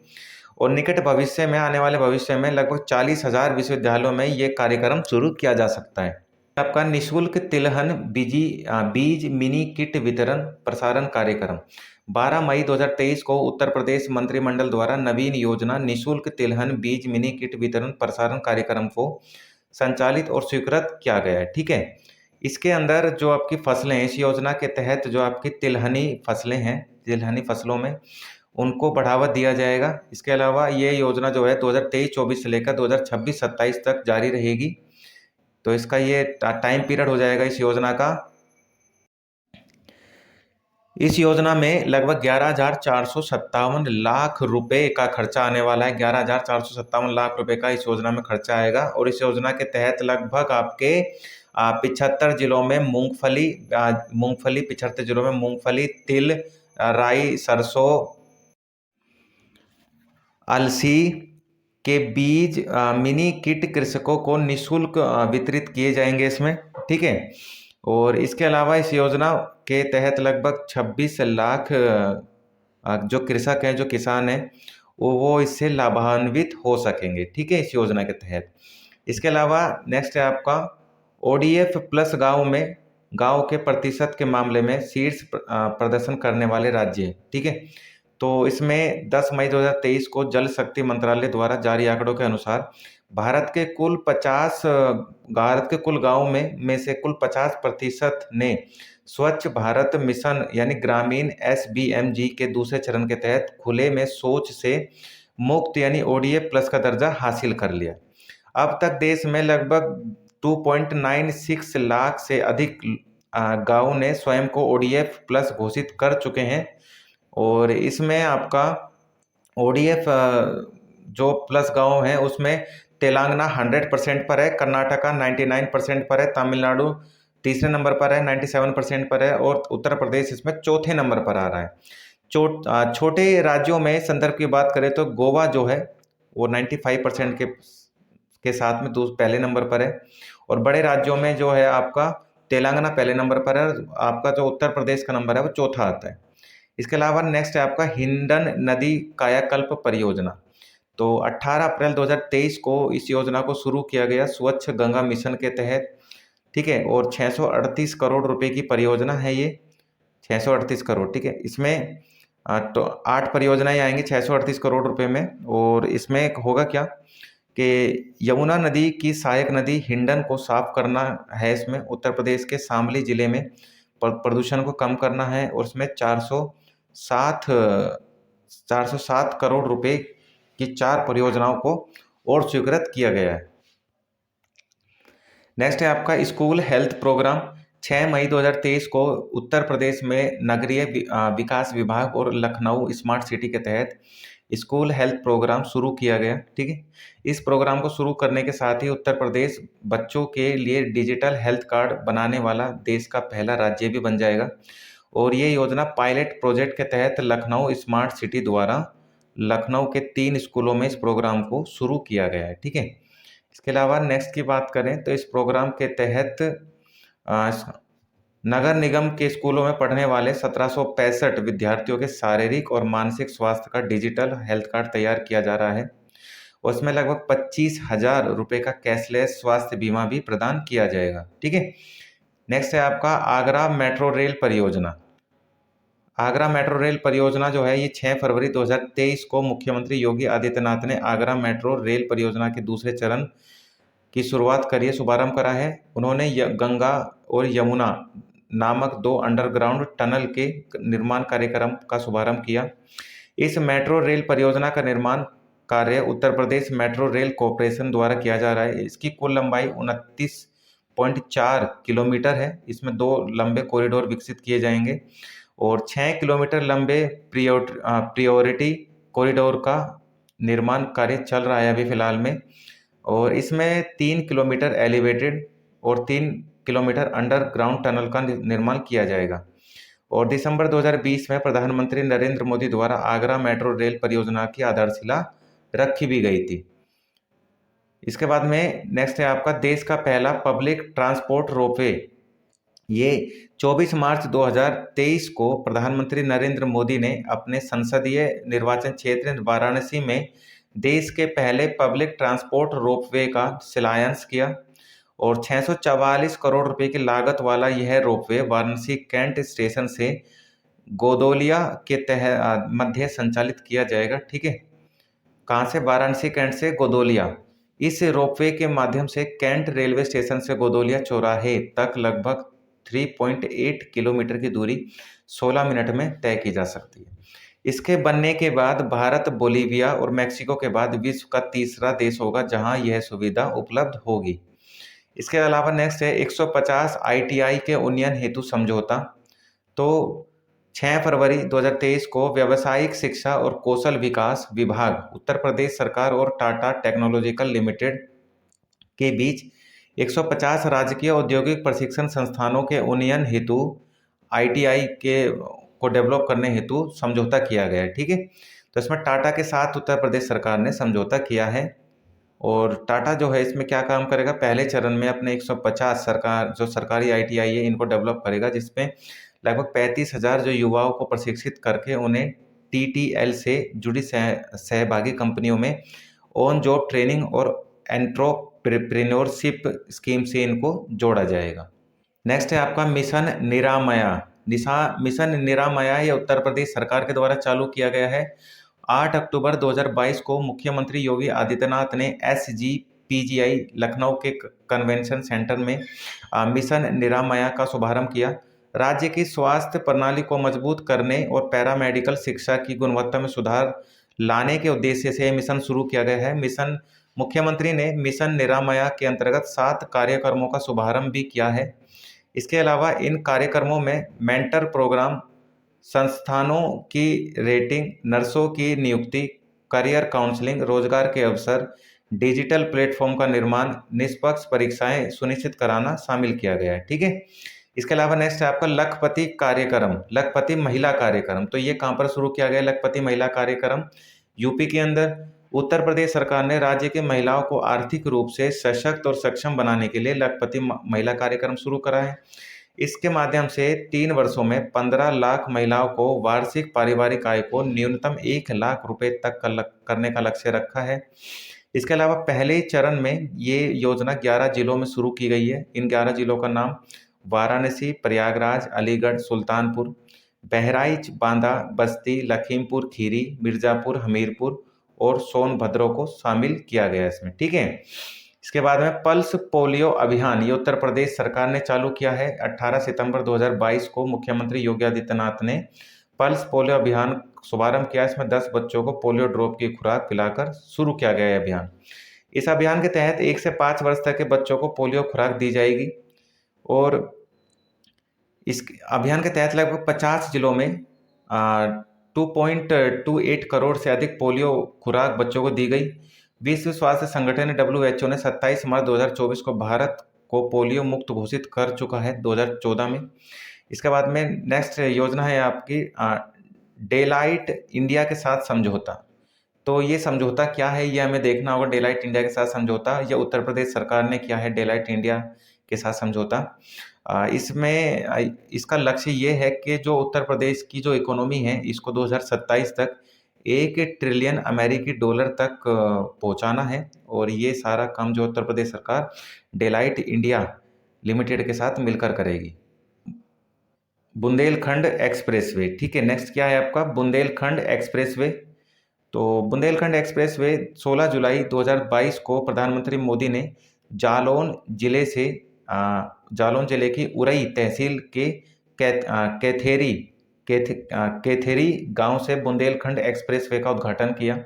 और निकट भविष्य में, आने वाले भविष्य में लगभग 40,000 विश्वविद्यालयों में ये कार्यक्रम शुरू किया जा सकता है। आपका निःशुल्क तिलहन बीज मिनी किट वितरण प्रसारण कार्यक्रम 12 मई 2023 को उत्तर प्रदेश मंत्रिमंडल द्वारा नवीन योजना निःशुल्क तिलहन बीज मिनी किट वितरण प्रसारण कार्यक्रम को संचालित और स्वीकृत किया गया है, ठीक है। इसके अंदर जो आपकी फसलें, इस योजना के तहत जो आपकी तिलहनी फसलें हैं, तिलहनी फसलों में उनको बढ़ावा दिया जाएगा। इसके अलावा ये योजना जो है 2023-24 से लेकर 2026-27 तक जारी रहेगी। तो इसका ये टाइम पीरियड हो जाएगा इस योजना का। इस योजना में लगभग 11,457 लाख रुपए का खर्चा आने वाला है। 11,457 लाख रुपए का इस योजना में खर्चा आएगा और इस योजना के तहत लगभग आपके 75 जिलों में मूंगफली 75 जिलों में मूंगफली, तिल, राई, सरसों, अलसी के बीज मिनी किट कृषकों को निःशुल्क वितरित किए जाएंगे इसमें, ठीक है। और इसके अलावा इस योजना के तहत लगभग 26 लाख जो कृषक हैं, जो किसान हैं, वो इससे लाभान्वित हो सकेंगे, ठीक है, इस योजना के तहत। इसके अलावा नेक्स्ट है आपका ओडीएफ प्लस गांव के प्रतिशत के मामले में शीर्ष प्रदर्शन करने वाले राज्य हैं। ठीक है, तो इसमें 10 मई 2023 को जल शक्ति मंत्रालय द्वारा जारी आंकड़ों के अनुसार भारत के कुल गांव में से कुल 50% ने स्वच्छ भारत मिशन यानी ग्रामीण SBMG के दूसरे चरण के तहत खुले में शौच से मुक्त यानी ओडीएफ प्लस का दर्जा हासिल कर लिया। अब तक देश में लगभग 2.96 लाख से अधिक गांव ने स्वयं को ओडीएफ प्लस घोषित कर चुके हैं। और इसमें आपका ओडीएफ जो प्लस गांव है उसमें तेलंगाना 100% पर है, कर्नाटका 99% पर है, तमिलनाडु तीसरे नंबर पर है 97% पर है, और उत्तर प्रदेश इसमें चौथे नंबर पर आ रहा है। छोटे राज्यों में संदर्भ की बात करें तो गोवा जो है वो 95% के साथ में पहले नंबर पर है, और बड़े राज्यों में जो है आपका तेलंगाना पहले नंबर पर है, आपका जो उत्तर प्रदेश का नंबर है वो चौथा आता है। इसके अलावा नेक्स्ट है आपका हिंडन नदी कायाकल्प परियोजना। तो 18 अप्रैल 2023 को इस योजना को शुरू किया गया स्वच्छ गंगा मिशन के तहत। ठीक है, और 638 करोड़ रुपए की परियोजना है ये, 638 करोड़। ठीक है, इसमें तो 8 परियोजनाएं आएंगी 638 करोड़ रुपए में। और इसमें होगा क्या कि यमुना नदी की सहायक नदी हिंडन को साफ करना है, इसमें उत्तर प्रदेश के शामली जिले में प्रदूषण को कम करना है, और इसमें 407 करोड़ रुपए की 4 परियोजनाओं को और स्वीकृत किया गया है। नेक्स्ट है आपका स्कूल हेल्थ प्रोग्राम। 6 मई 2023 को उत्तर प्रदेश में नगरीय विकास विभाग और लखनऊ स्मार्ट सिटी के तहत स्कूल हेल्थ प्रोग्राम शुरू किया गया। ठीक है, इस प्रोग्राम को शुरू करने के साथ ही उत्तर प्रदेश बच्चों के लिए डिजिटल हेल्थ कार्ड बनाने वाला देश का पहला राज्य भी बन जाएगा। और ये योजना पायलट प्रोजेक्ट के तहत लखनऊ स्मार्ट सिटी द्वारा लखनऊ के 3 स्कूलों में इस प्रोग्राम को शुरू किया गया है। ठीक है, इसके अलावा नेक्स्ट की बात करें तो इस प्रोग्राम के तहत नगर निगम के स्कूलों में पढ़ने वाले 1765 विद्यार्थियों के शारीरिक और मानसिक स्वास्थ्य का डिजिटल हेल्थ कार्ड तैयार किया जा रहा है। उसमें लगभग 25,000 रुपये का कैशलेस स्वास्थ्य बीमा भी प्रदान किया जाएगा। ठीक है, नेक्स्ट है आपका आगरा मेट्रो रेल परियोजना। आगरा मेट्रो रेल परियोजना जो है ये 6 फरवरी 2023 को मुख्यमंत्री योगी आदित्यनाथ ने आगरा मेट्रो रेल परियोजना के दूसरे चरण की शुभारंभ करा है। उन्होंने गंगा और यमुना नामक 2 अंडरग्राउंड टनल के निर्माण कार्यक्रम का शुभारंभ किया। इस मेट्रो रेल परियोजना का निर्माण कार्य Uttar Pradesh metro rail corporation द्वारा किया जा रहा है। इसकी कुल लंबाई 29.4 किलोमीटर है। इसमें 2 लंबे कॉरिडोर विकसित किए जाएंगे और 6 किलोमीटर लंबे प्रियोरिटी कॉरिडोर का निर्माण कार्य चल रहा है अभी फिलहाल में। और इसमें 3 किलोमीटर एलिवेटेड और 3 किलोमीटर अंडरग्राउंड टनल का निर्माण किया जाएगा। और दिसंबर 2020 में प्रधानमंत्री नरेंद्र मोदी द्वारा आगरा मेट्रो रेल परियोजना की आधारशिला रखी भी गई थी। इसके बाद में नेक्स्ट है आपका देश का पहला पब्लिक ट्रांसपोर्ट रोपवे। ये 24 मार्च 2023 को प्रधानमंत्री नरेंद्र मोदी ने अपने संसदीय निर्वाचन क्षेत्र वाराणसी में देश के पहले पब्लिक ट्रांसपोर्ट रोपवे का शिलान्यास किया। और 644 करोड़ रुपए की लागत वाला यह रोपवे वाराणसी कैंट स्टेशन से गोदोलिया के मध्य संचालित किया जाएगा। ठीक है, कहाँ से? वाराणसी कैंट से गोदोलिया। इस रोपवे के माध्यम से कैंट रेलवे स्टेशन से गोदोलिया चौराहे तक लगभग 3.8 किलोमीटर की दूरी 16 मिनट में तय की जा सकती है। इसके बनने के बाद भारत, बोलीविया और मैक्सिको के बाद विश्व का तीसरा देश होगा जहां यह सुविधा उपलब्ध होगी। इसके अलावा नेक्स्ट है 150 ITI के उन्नयन हेतु समझौता। तो 6 फरवरी 2023 को व्यावसायिक शिक्षा और कौशल विकास विभाग, उत्तर प्रदेश सरकार और टाटा टेक्नोलॉजिकल लिमिटेड के बीच 150 राजकीय औद्योगिक प्रशिक्षण संस्थानों के उन्नयन हेतु ITI को डेवलप करने हेतु समझौता किया गया है। ठीक है, तो इसमें टाटा के साथ उत्तर प्रदेश सरकार ने समझौता किया है। और टाटा जो है इसमें क्या काम करेगा? पहले चरण में अपने 150 सरकारी ITI है इनको डेवलप करेगा, जिसमें लगभग 35,000 जो युवाओं को प्रशिक्षित करके उन्हें TTL से जुड़ी सहभागी कंपनियों में ऑन जॉब ट्रेनिंग और एंटरप्रेन्योरशिप स्कीम से इनको जोड़ा जाएगा। नेक्स्ट है आपका मिशन निरामया। मिशन निरामया ये उत्तर प्रदेश सरकार के द्वारा चालू किया गया है। 8 अक्टूबर 2022 को मुख्यमंत्री योगी आदित्यनाथ ने SGPGI लखनऊ के कन्वेंशन सेंटर में मिशन निरामया का शुभारंभ किया। राज्य की स्वास्थ्य प्रणाली को मजबूत करने और पैरामेडिकल शिक्षा की गुणवत्ता में सुधार लाने के उद्देश्य से मिशन शुरू किया गया है। मुख्यमंत्री ने मिशन निरामया के अंतर्गत 7 कार्यक्रमों का शुभारंभ भी किया है। इसके अलावा इन कार्यक्रमों में मेंटर प्रोग्राम, संस्थानों की रेटिंग, नर्सों की नियुक्ति, करियर काउंसलिंग, रोजगार के अवसर, डिजिटल प्लेटफॉर्म का निर्माण, निष्पक्ष परीक्षाएं सुनिश्चित कराना शामिल किया गया है। ठीक है। इसके अलावा नेक्स्ट है आपका लखपति कार्यक्रम, लखपति महिला कार्यक्रम। तो ये कहाँ पर शुरू किया गया लखपति महिला कार्यक्रम? यूपी के अंदर। उत्तर प्रदेश सरकार ने राज्य की महिलाओं को आर्थिक रूप से सशक्त और सक्षम बनाने के लिए लखपति महिला कार्यक्रम शुरू करा है। इसके माध्यम से 3 वर्षों में 15 लाख महिलाओं को वार्षिक पारिवारिक आय को न्यूनतम 1 लाख रुपए तक करने का लक्ष्य रखा है। इसके अलावा पहले चरण में ये योजना 11 जिलों में शुरू की गई है। इन 11 जिलों का नाम वाराणसी, प्रयागराज, अलीगढ़, सुल्तानपुर, बहराइच, बांदा, बस्ती, लखीमपुर खीरी, मिर्जापुर, हमीरपुर और सोनभद्र को शामिल किया गया इसमें। ठीक है। इसके बाद में पल्स पोलियो अभियान, ये उत्तर प्रदेश सरकार ने चालू किया है। 18 सितंबर 2022 को मुख्यमंत्री योगी आदित्यनाथ ने पल्स पोलियो अभियान शुभारंभ किया। इसमें 10 बच्चों को पोलियो ड्रॉप की खुराक पिलाकर शुरू किया गया है अभियान। इस अभियान के तहत 1 से 5 वर्ष तक के बच्चों को पोलियो खुराक दी जाएगी और इस अभियान के तहत लगभग 50 जिलों में 2.28 करोड़ से अधिक पोलियो खुराक बच्चों को दी गई। विश्व स्वास्थ्य संगठन WHO ने 27 मार्च 2024 को भारत को पोलियो मुक्त घोषित कर चुका है 2014 में। इसके बाद में नेक्स्ट योजना है आपकी डेलाइट इंडिया के साथ समझौता। तो ये समझौता क्या है ये हमें देखना होगा। डेलाइट इंडिया के साथ समझौता ये उत्तर प्रदेश सरकार ने किया है, डेलाइट इंडिया के साथ समझौता। इसमें इसका लक्ष्य ये है कि जो उत्तर प्रदेश की जो इकोनॉमी है इसको 2027 तक 1 ट्रिलियन अमेरिकी डॉलर तक पहुंचाना है और ये सारा काम जो उत्तर प्रदेश सरकार डेलाइट इंडिया लिमिटेड के साथ मिलकर करेगी। बुंदेलखंड एक्सप्रेसवे। ठीक है। नेक्स्ट क्या है आपका बुंदेलखंड एक्सप्रेसवे। तो बुंदेलखंड एक्सप्रेसवे 16 जुलाई 2022 को प्रधानमंत्री मोदी ने जालौन जिले की उरई तहसील के कैथेरी गांव से बुंदेलखंड एक्सप्रेसवे का उद्घाटन किया।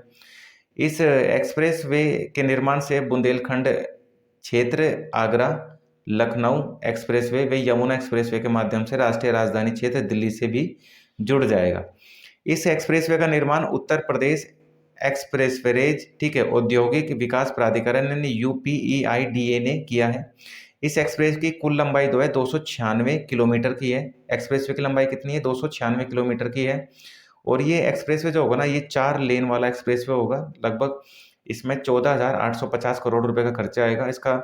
इस एक्सप्रेसवे के निर्माण से बुंदेलखंड क्षेत्र आगरा लखनऊ एक्सप्रेसवे व यमुना एक्सप्रेसवे के माध्यम से राष्ट्रीय राजधानी क्षेत्र दिल्ली से भी जुड़ जाएगा। इस एक्सप्रेसवे का निर्माण उत्तर प्रदेश एक्सप्रेसवेज, ठीक है, औद्योगिक विकास प्राधिकरण यानी UPEIDA ने किया है। इस एक्सप्रेस की कुल लंबाई 296 किलोमीटर की है। एक्सप्रेसवे की लंबाई कितनी है? 296 किलोमीटर की है। और ये एक्सप्रेसवे जो होगा ना ये 4 लेन वाला एक्सप्रेसवे होगा। लगभग इसमें 14,850 करोड़ रुपए का खर्चा आएगा। इसका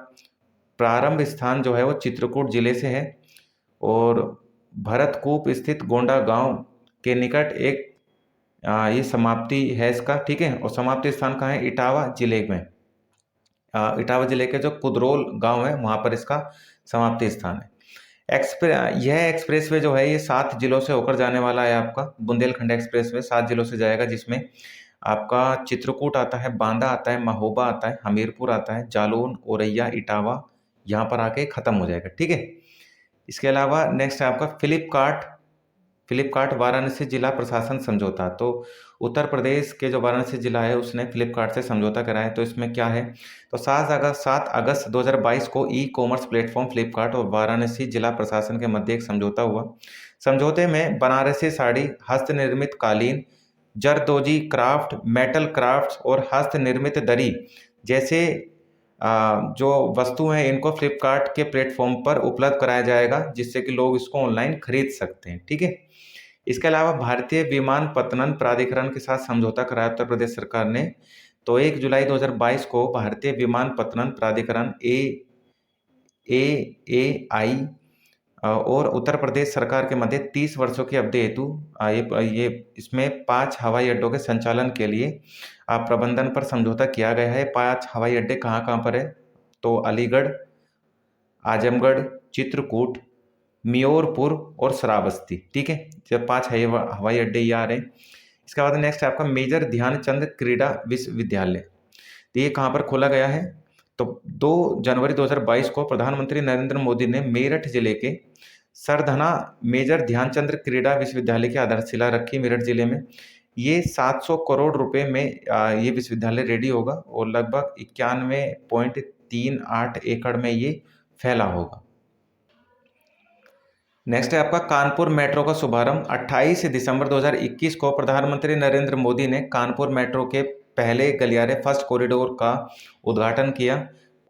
प्रारंभ स्थान जो है वो चित्रकूट जिले से है और भरतकूप स्थित गोंडा गांव के निकट एक ये समाप्ति है इसका। ठीक है। और समाप्ति स्थान कहाँ है? इटावा जिले में। इटावा जिले के जो कुदरोल गांव है वहां पर इसका समाप्ति स्थान है। यह एक्सप्रेसवे जो है ये 7 जिलों से होकर जाने वाला है। आपका बुंदेलखंड एक्सप्रेसवे 7 जिलों से जाएगा जिसमें आपका चित्रकूट आता है, बांदा आता है, महोबा आता है, हमीरपुर आता है, जालौन, औरैया, इटावा यहाँ पर आके खत्म हो जाएगा। ठीक है। इसके अलावा नेक्स्ट है आपका फ्लिपकार्ट वाराणसी जिला प्रशासन समझौता। तो उत्तर प्रदेश के जो वाराणसी जिला है उसने फ्लिपकार्ट से समझौता कराया। तो इसमें क्या है? तो 7 अगस्त 2022 को ई-कॉमर्स प्लेटफॉर्म फ्लिपकार्ट और वाराणसी जिला प्रशासन के मध्य एक समझौता हुआ। समझौते में बनारसी साड़ी, हस्तनिर्मित कालीन, जरदोजी क्राफ्ट, मेटल क्राफ्ट्स और हस्तनिर्मित दरी जैसे जो वस्तु हैं इनको फ्लिपकार्ट के प्लेटफॉर्म पर उपलब्ध कराया जाएगा जिससे कि लोग इसको ऑनलाइन खरीद सकते हैं। ठीक है। इसके अलावा भारतीय विमानपत्तन प्राधिकरण के साथ समझौता कराया उत्तर प्रदेश सरकार ने। तो 1 जुलाई 2022 को भारतीय विमानपत्तन प्राधिकरण AAI और उत्तर प्रदेश सरकार के मध्य 30 वर्षों की अवधि हेतु ये इसमें 5 हवाई अड्डों के संचालन के लिए प्रबंधन पर समझौता किया गया है। 5 हवाई अड्डे कहाँ कहाँ पर है? तो अलीगढ़, आजमगढ़, चित्रकूट, मियोरपुर और श्रावस्ती। ठीक है, जब 5 हवाई अड्डे ये आ रहे हैं। इसके बाद नेक्स्ट है आपका मेजर ध्यानचंद क्रीड़ा विश्वविद्यालय। तो ये कहाँ पर खोला गया है? तो 2 जनवरी 2022 को प्रधानमंत्री नरेंद्र मोदी ने मेरठ जिले के सरधना मेजर ध्यानचंद क्रीड़ा विश्वविद्यालय की आधारशिला रखी मेरठ जिले में। ये 700 करोड़ रुपए में ये विश्वविद्यालय रेडी होगा और लगभग 91.38 एकड़ में ये फैला होगा। नेक्स्ट है आपका कानपुर मेट्रो का शुभारंभ। 28 दिसंबर 2021 को प्रधानमंत्री नरेंद्र मोदी ने कानपुर मेट्रो के पहले गलियारे फर्स्ट कॉरिडोर का उद्घाटन किया।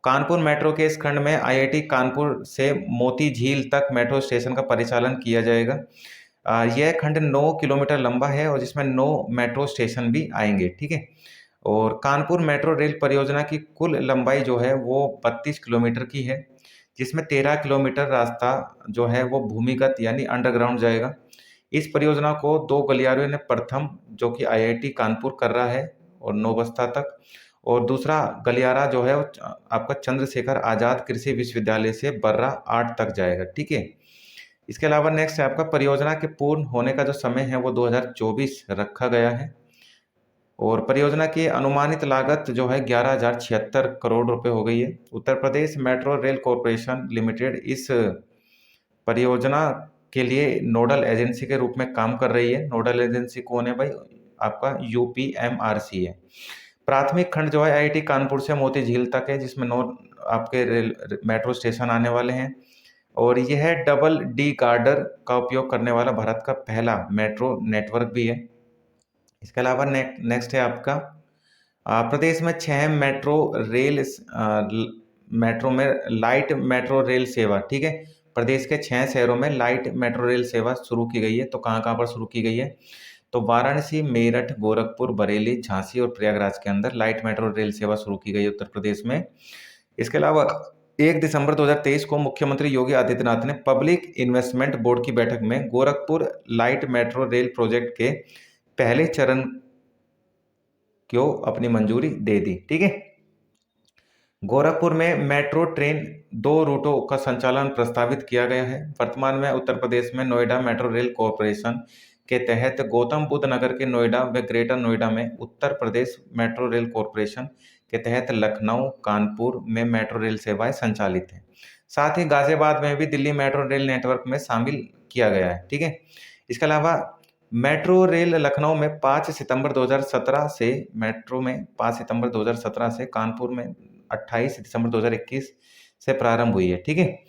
कानपुर मेट्रो के इस खंड में आईआईटी कानपुर से मोती झील तक मेट्रो स्टेशन का परिचालन किया जाएगा। यह खंड 9 किलोमीटर लंबा है और जिसमें 9 मेट्रो स्टेशन भी आएंगे। ठीक है, और कानपुर मेट्रो रेल परियोजना की कुल लंबाई जो है वो 32 किलोमीटर की है, जिसमें 13 किलोमीटर रास्ता जो है वो भूमिगत यानी अंडरग्राउंड जाएगा। इस परियोजना को 2 गलियारों ने प्रथम जो कि आईआईटी कानपुर कर रहा है और नौबस्ता तक, और दूसरा गलियारा जो है वो आपका चंद्रशेखर आजाद कृषि विश्वविद्यालय से बर्रा 8 तक जाएगा। ठीक है, इसके अलावा नेक्स्ट है आपका परियोजना के पूर्ण होने का जो समय है वो 2024 रखा गया है और परियोजना की अनुमानित लागत जो है 11,076 करोड़ रुपए हो गई है। Uttar Pradesh metro rail corporation limited इस परियोजना के लिए नोडल एजेंसी के रूप में काम कर रही है। नोडल एजेंसी कौन है भाई? आपका यूपीएमआरसी है। प्राथमिक खंड जो है आईआईटी कानपुर से मोती झील तक है, जिसमें 9 आपके रेल मेट्रो स्टेशन आने वाले हैं और यह डबल डी गार्डर का उपयोग करने वाला भारत का पहला मेट्रो नेटवर्क भी है। इसके अलावा नेक्स्ट है आपका प्रदेश में 6 मेट्रो में लाइट मेट्रो रेल सेवा। ठीक है, प्रदेश के 6 शहरों में लाइट मेट्रो रेल सेवा शुरू की गई है। तो कहाँ कहाँ पर शुरू की गई है? तो वाराणसी, मेरठ, गोरखपुर, बरेली, झांसी और प्रयागराज के अंदर लाइट मेट्रो रेल सेवा शुरू की गई है उत्तर प्रदेश में। इसके अलावा 1 दिसंबर 2023 को मुख्यमंत्री योगी आदित्यनाथ ने पब्लिक इन्वेस्टमेंट बोर्ड की बैठक में Gorakhpur light metro rail project के पहले चरण को अपनी मंजूरी दे दी। ठीक है, गोरखपुर में मेट्रो ट्रेन 2 रूटों का संचालन प्रस्तावित किया गया है। वर्तमान में उत्तर प्रदेश में नोएडा मेट्रो रेल कॉरपोरेशन के तहत गौतम बुद्ध नगर के नोएडा व ग्रेटर नोएडा में, Uttar Pradesh metro rail corporation के तहत लखनऊ, कानपुर में मेट्रो रेल सेवाएं संचालित हैं। साथ ही गाजियाबाद में भी दिल्ली मेट्रो रेल नेटवर्क में शामिल किया गया है। ठीक है, इसके अलावा मेट्रो रेल लखनऊ में 5 सितंबर 2017 से, मेट्रो में 5 सितंबर 2017 से, कानपुर में 28 दिसंबर 2021 से प्रारंभ हुई है। ठीक है,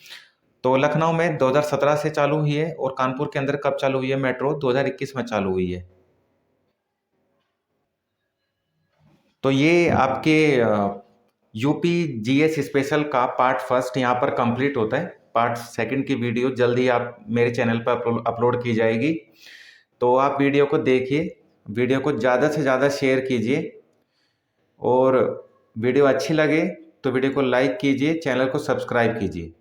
तो लखनऊ में 2017 से चालू हुई है और कानपुर के अंदर कब चालू हुई है? मेट्रो 2021 में चालू हुई है। तो ये आपके यूपी जीएस स्पेशल का पार्ट फर्स्ट यहाँ पर कंप्लीट होता है। पार्ट सेकंड की वीडियो जल्दी आप मेरे चैनल पर अपलोड की जाएगी, तो आप वीडियो को देखिए, वीडियो को ज़्यादा से ज़्यादा शेयर कीजिए और वीडियो अच्छी लगे तो वीडियो को लाइक कीजिए, चैनल को सब्सक्राइब कीजिए।